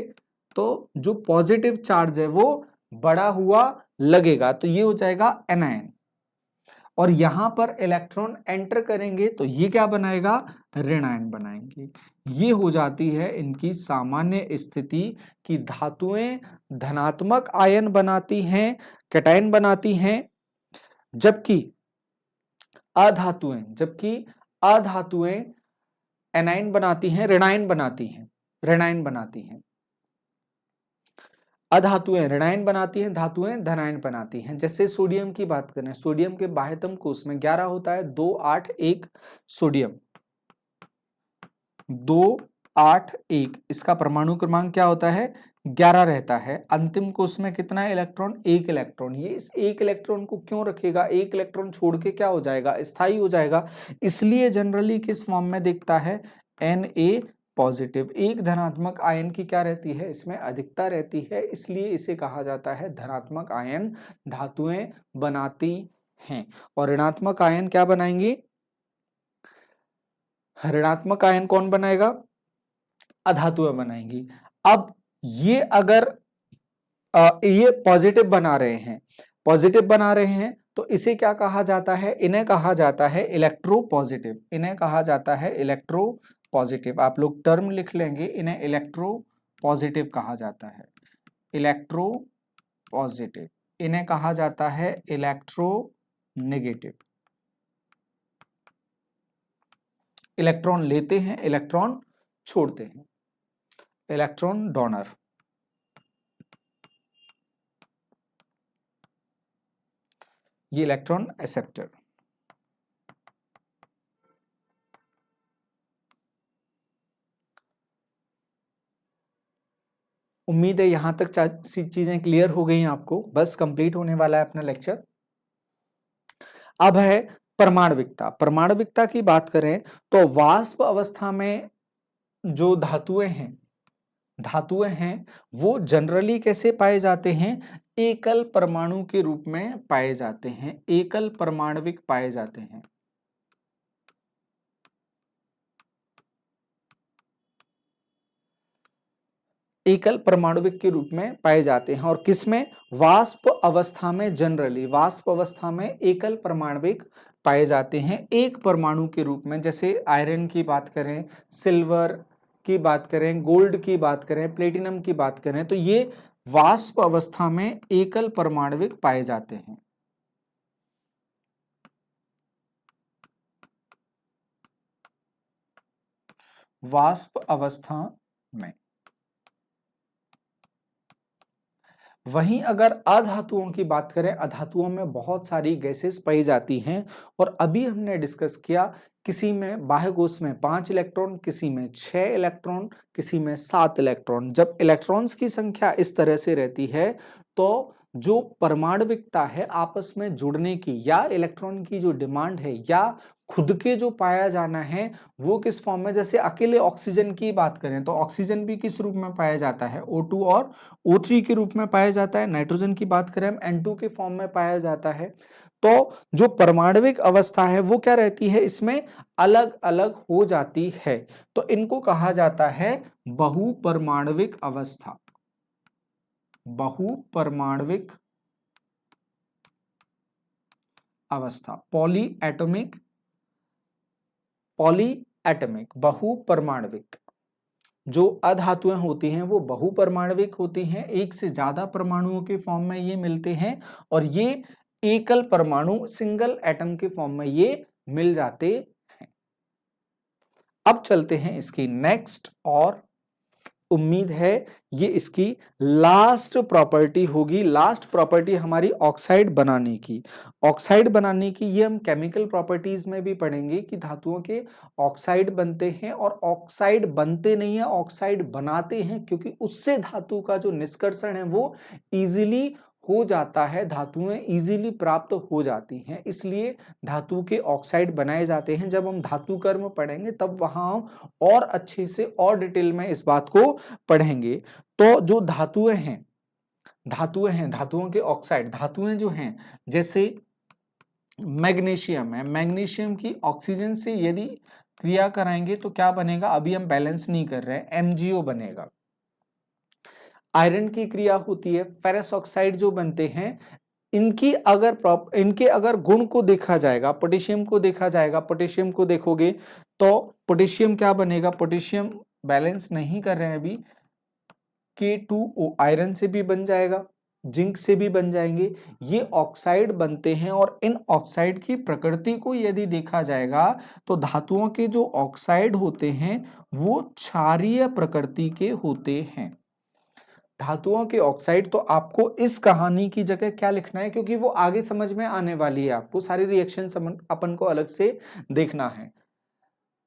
[SPEAKER 1] तो जो पॉजिटिव चार्ज है वो बड़ा हुआ लगेगा, तो ये हो जाएगा एनायन। और यहां पर इलेक्ट्रॉन एंटर करेंगे तो ये क्या बनाएगा? ऋणायन बनाएंगे। ये हो जाती है इनकी सामान्य स्थिति कि धातुएं धनात्मक आयन बनाती हैं, कैटायन बनाती हैं, जबकि अधातुएं एनायन बनाती हैं, ऋणायन बनाती हैं, ऋणायन बनाती हैं। अधातुएं ऋणायन बनाती हैं, धातुएं धनायन बनाती हैं। जैसे सोडियम की बात करें, सोडियम के बाह्यतम कोष में 11 होता है, 2, 8, 1 सोडियम, 2, 8, 1 इसका परमाणु क्रमांक क्या होता है? 11 रहता है। अंतिम कोष में कितना इलेक्ट्रॉन? 1 इलेक्ट्रॉन। ये इस 1 इलेक्ट्रॉन को क्यों रखेगा? 1 इलेक्ट्रॉन छोड़ के क्या हो जाएगा? स्थायी हो जाएगा। इसलिए जनरली किस फॉर्म में दिखता है? Na positive. एक धनात्मक आयन की क्या रहती है? इसमें अधिकता रहती है, इसलिए इसे कहा जाता है धनात्मक आयन धातुएं बनाती हैं। और ऋणात्मक आयन क्या बनाएंगी? ऋणात्मक आयन कौन बनाएगा? अधातुएं बनाएंगी। अब ये अगर ये पॉजिटिव बना रहे हैं, पॉजिटिव बना रहे हैं तो इसे क्या कहा जाता है? इन्हें कहा जाता है इलेक्ट्रो पॉजिटिव। इन्हें कहा जाता है इलेक्ट्रो पॉजिटिव। आप लोग टर्म लिख लेंगे, इन्हें इलेक्ट्रो पॉजिटिव कहा जाता है। Electro positive. इन्हें कहा जाता है इलेक्ट्रो नेगेटिव। इलेक्ट्रॉन लेते हैं, इलेक्ट्रॉन छोड़ते हैं, इलेक्ट्रॉन डोनर। ये इलेक्ट्रॉन एक्सेप्टर। उम्मीद है यहां तक चीजें क्लियर हो गई हैं आपको, बस कंप्लीट होने वाला है अपना लेक्चर। अब है परमाणविकता। परमाणविकता की बात करें तो वाष्प अवस्था में जो धातुएं हैं वो जनरली कैसे पाए जाते हैं, एकल परमाणु के रूप में पाए जाते हैं, एकल परमाणविक पाए जाते हैं। एकल परमाणुविक के रूप में पाए जाते हैं। और किसमें, वाष्प अवस्था में, जनरली वाष्प अवस्था में एकल परमाणुविक पाए जाते हैं एक परमाणु के रूप में। जैसे आयरन की बात करें, सिल्वर की बात करें, गोल्ड की बात करें, प्लेटिनम की बात करें, तो ये वाष्प अवस्था में एकल परमाणुविक पाए जाते हैं। वाष्प अवस्था में। वहीं अगर अधातुओं की बात करें, अधातुओं में बहुत सारी गैसेस पाई जाती हैं, और अभी हमने डिस्कस किया किसी में बाह्य कोश में 5 इलेक्ट्रॉन, किसी में 6 इलेक्ट्रॉन, किसी में 7 इलेक्ट्रॉन। जब इलेक्ट्रॉन्स की संख्या इस तरह से रहती है तो जो परमाणविकता है आपस में जुड़ने की, या इलेक्ट्रॉन की जो डिमांड है, या खुद के जो पाया जाना है वो किस फॉर्म में, जैसे अकेले ऑक्सीजन की बात करें तो ऑक्सीजन भी किस रूप में पाया जाता है, O2 और O3 के रूप में पाया जाता है। नाइट्रोजन की बात करें हम N2 के फॉर्म में पाया जाता है। तो जो परमाणविक अवस्था है वो क्या रहती है, इसमें अलग अलग हो जाती है, तो इनको कहा जाता है बहुपरमाणविक अवस्था। बहुपरमाणविक अवस्था, पॉलीएटमिक, बहुपरमाणविक। जो अधातुएं होती हैं वो बहुपरमाणविक होती हैं, एक से ज्यादा परमाणुओं के फॉर्म में ये मिलते हैं, और ये एकल परमाणु, सिंगल एटम के फॉर्म में ये मिल जाते हैं। अब चलते हैं इसकी नेक्स्ट, और उम्मीद है ये इसकी लास्ट प्रॉपर्टी होगी। लास्ट प्रॉपर्टी हमारी ऑक्साइड बनाने की। ऑक्साइड बनाने की ये हम केमिकल प्रॉपर्टीज में भी पढ़ेंगे कि धातुओं के ऑक्साइड बनते हैं, और ऑक्साइड बनते नहीं है, ऑक्साइड बनाते हैं, क्योंकि उससे धातु का जो निष्कर्षण है वो इजीली हो जाता है, धातुएं इजीली प्राप्त हो जाती हैं, इसलिए धातु के ऑक्साइड बनाए जाते हैं। जब हम धातु कर्म पढ़ेंगे तब वहां हम और अच्छे से और डिटेल में इस बात को पढ़ेंगे। तो जो धातुएं हैं, धातुओं के ऑक्साइड, धातुएं जो हैं, जैसे मैग्नीशियम है, मैग्नीशियम की ऑक्सीजन से यदि क्रिया कराएंगे तो क्या बनेगा, अभी हम बैलेंस नहीं कर रहे हैं, MgO बनेगा। आयरन की क्रिया होती है, फेरस ऑक्साइड जो बनते हैं, इनके अगर गुण को देखा जाएगा, पोटेशियम को देखा जाएगा, पोटेशियम को देखोगे तो पोटेशियम क्या बनेगा, पोटेशियम बैलेंस नहीं कर रहे हैं अभी, K2O आयरन से भी बन जाएगा, जिंक से भी बन जाएंगे, ये ऑक्साइड बनते हैं। और इन ऑक्साइड की प्रकृति को यदि देखा जाएगा तो धातुओं के जो ऑक्साइड होते हैं वो क्षारीय प्रकृति के होते हैं। धातुओं के ऑक्साइड, तो आपको इस कहानी की जगह क्या लिखना है, क्योंकि वो आगे समझ में आने वाली है, आपको सारी रिएक्शन अपन को अलग से देखना है।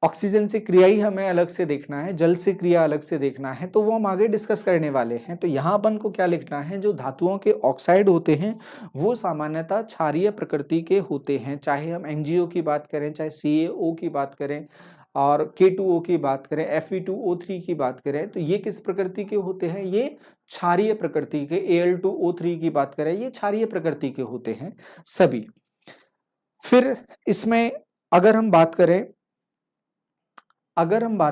[SPEAKER 1] ऑक्सीजन से क्रिया ही हमें अलग से देखना है, जल से क्रिया अलग से देखना है, तो वो हम आगे डिस्कस करने वाले हैं। तो यहाँ अपन को क्या लिखना है, जो धातुओं के ऑक्साइड होते हैं वो सामान्यतः क्षारीय प्रकृति के होते हैं, चाहे हम MgO की बात करें, चाहे CaO की बात करें, और K2O की बात करें, Fe2O3 की बात करें, तो ये किस प्रकृति के होते हैं, ये क्षारीय प्रकृति के। Al2O3 की बात करें, ये क्षारीय प्रकृति के होते हैं सभी। फिर इसमें अगर हम बात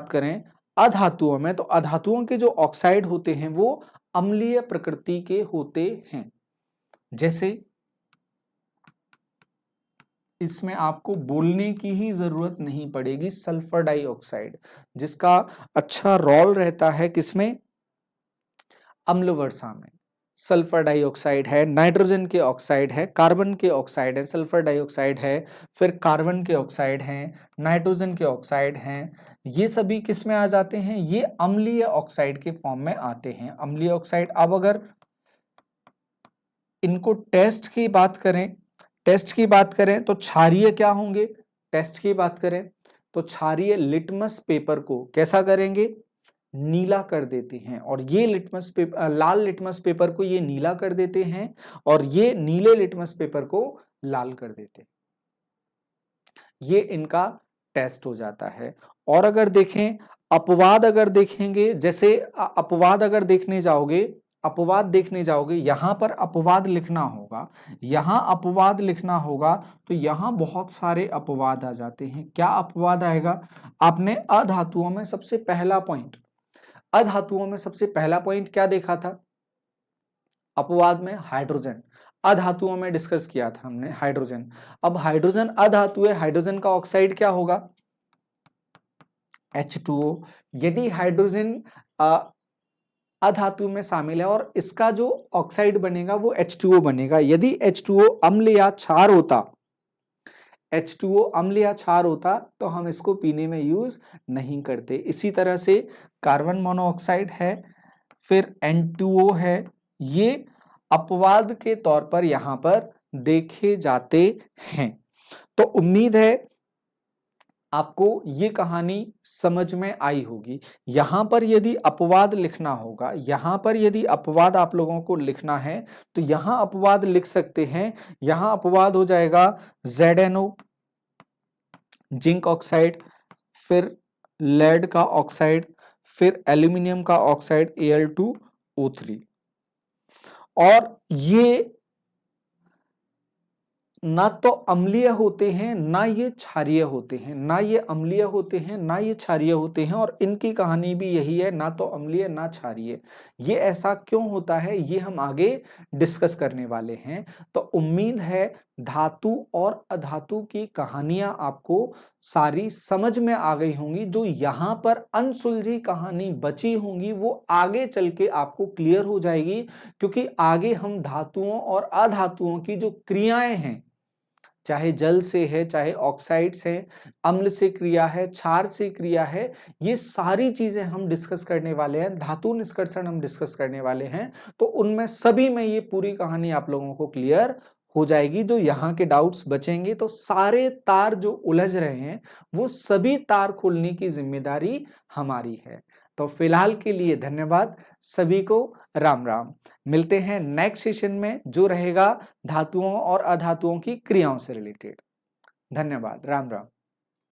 [SPEAKER 1] करें अधातुओं में, तो अधातुओं के जो ऑक्साइड होते हैं वो अम्लीय प्रकृति के होते हैं। जैसे इसमें आपको बोलने की ही जरूरत नहीं पड़ेगी, सल्फर डाइऑक्साइड, जिसका अच्छा रोल रहता है किसमें, अम्ल वर्षा में। सल्फर डाइऑक्साइड है, नाइट्रोजन के ऑक्साइड है, कार्बन के ऑक्साइड है, सल्फर डाइऑक्साइड है, फिर कार्बन के ऑक्साइड हैं, नाइट्रोजन के ऑक्साइड हैं, ये सभी किस में आ जाते हैं, ये अम्लीय ऑक्साइड के फॉर्म में आते हैं, अम्लीय ऑक्साइड। अब अगर इनको टेस्ट की बात करें, टेस्ट की बात करें तो क्षारीय क्या होंगे, टेस्ट की बात करें तो क्षारीय लिटमस पेपर को कैसा करेंगे, नीला कर देते हैं। और ये लिटमस पेपर, लाल लिटमस पेपर को ये नीला कर देते हैं और ये नीले लिटमस पेपर को लाल कर देते हैं। ये इनका टेस्ट हो जाता है। और अगर देखें अपवाद, अगर देखेंगे, जैसे अपवाद अगर देखने जाओगे, अपवाद देखने जाओगे, यहां पर अपवाद लिखना होगा, यहां अपवाद लिखना होगा, तो यहां बहुत सारे अपवाद आ जाते हैं। क्या अपवाद आएगा, आपने अधातुओं में सबसे पहला पॉइंट, अधातुओं में सबसे पहला पॉइंट क्या देखा था, अपवाद में हाइड्रोजन, अधातुओं में डिस्कस किया था हमने हाइड्रोजन। अब हाइड्रोजन अधातु है, हाइड्रोजन का ऑक्साइड क्या होगा, H2O। यदि हाइड्रोजन अधातु में शामिल है और इसका जो ऑक्साइड बनेगा वो H2O बनेगा। यदि H2O अम्ल या क्षार होता, H2O अम्ल या क्षार होता तो हम इसको पीने में यूज नहीं करते। इसी तरह से कार्बन मोनोऑक्साइड है, फिर N2O है, ये अपवाद के तौर पर यहां पर देखे जाते हैं। तो उम्मीद है आपको ये कहानी समझ में आई होगी। यहां पर यदि अपवाद लिखना होगा, यहां पर यदि अपवाद आप लोगों को लिखना है तो यहां अपवाद लिख सकते हैं। यहां अपवाद हो जाएगा ZNO जिंक ऑक्साइड, फिर लेड का ऑक्साइड, फिर एल्यूमिनियम का ऑक्साइड Al2O3। और ये ना तो अम्लीय होते हैं ना ये क्षारीय होते हैं, ना ये अम्लीय होते हैं ना ये क्षारीय होते हैं। और इनकी कहानी भी यही है, ना तो अम्लीय ना क्षारीय। ये ऐसा क्यों होता है ये हम आगे डिस्कस करने वाले हैं। तो उम्मीद है धातु और अधातु की कहानियां आपको सारी समझ में आ गई होंगी। जो यहाँ पर अनसुलझी कहानी बची होंगी वो आगे चल के आपको क्लियर हो जाएगी, क्योंकि आगे हम धातुओं और अधातुओं की जो क्रियाएं हैं, चाहे जल से है, चाहे ऑक्साइड से, अम्ल से क्रिया है, क्षार से क्रिया है, ये सारी चीजें हम डिस्कस करने वाले हैं। धातु निष्कर्षण हम डिस्कस करने वाले हैं। तो उनमें सभी में ये पूरी कहानी आप लोगों को क्लियर हो जाएगी। जो यहाँ के डाउट्स बचेंगे तो सारे तार जो उलझ रहे हैं वो सभी तार खोलने की जिम्मेदारी हमारी है। तो फिलहाल के लिए धन्यवाद, सभी को राम राम। मिलते हैं नेक्स्ट सेशन में जो रहेगा धातुओं और अधातुओं की क्रियाओं से रिलेटेड। धन्यवाद, राम राम।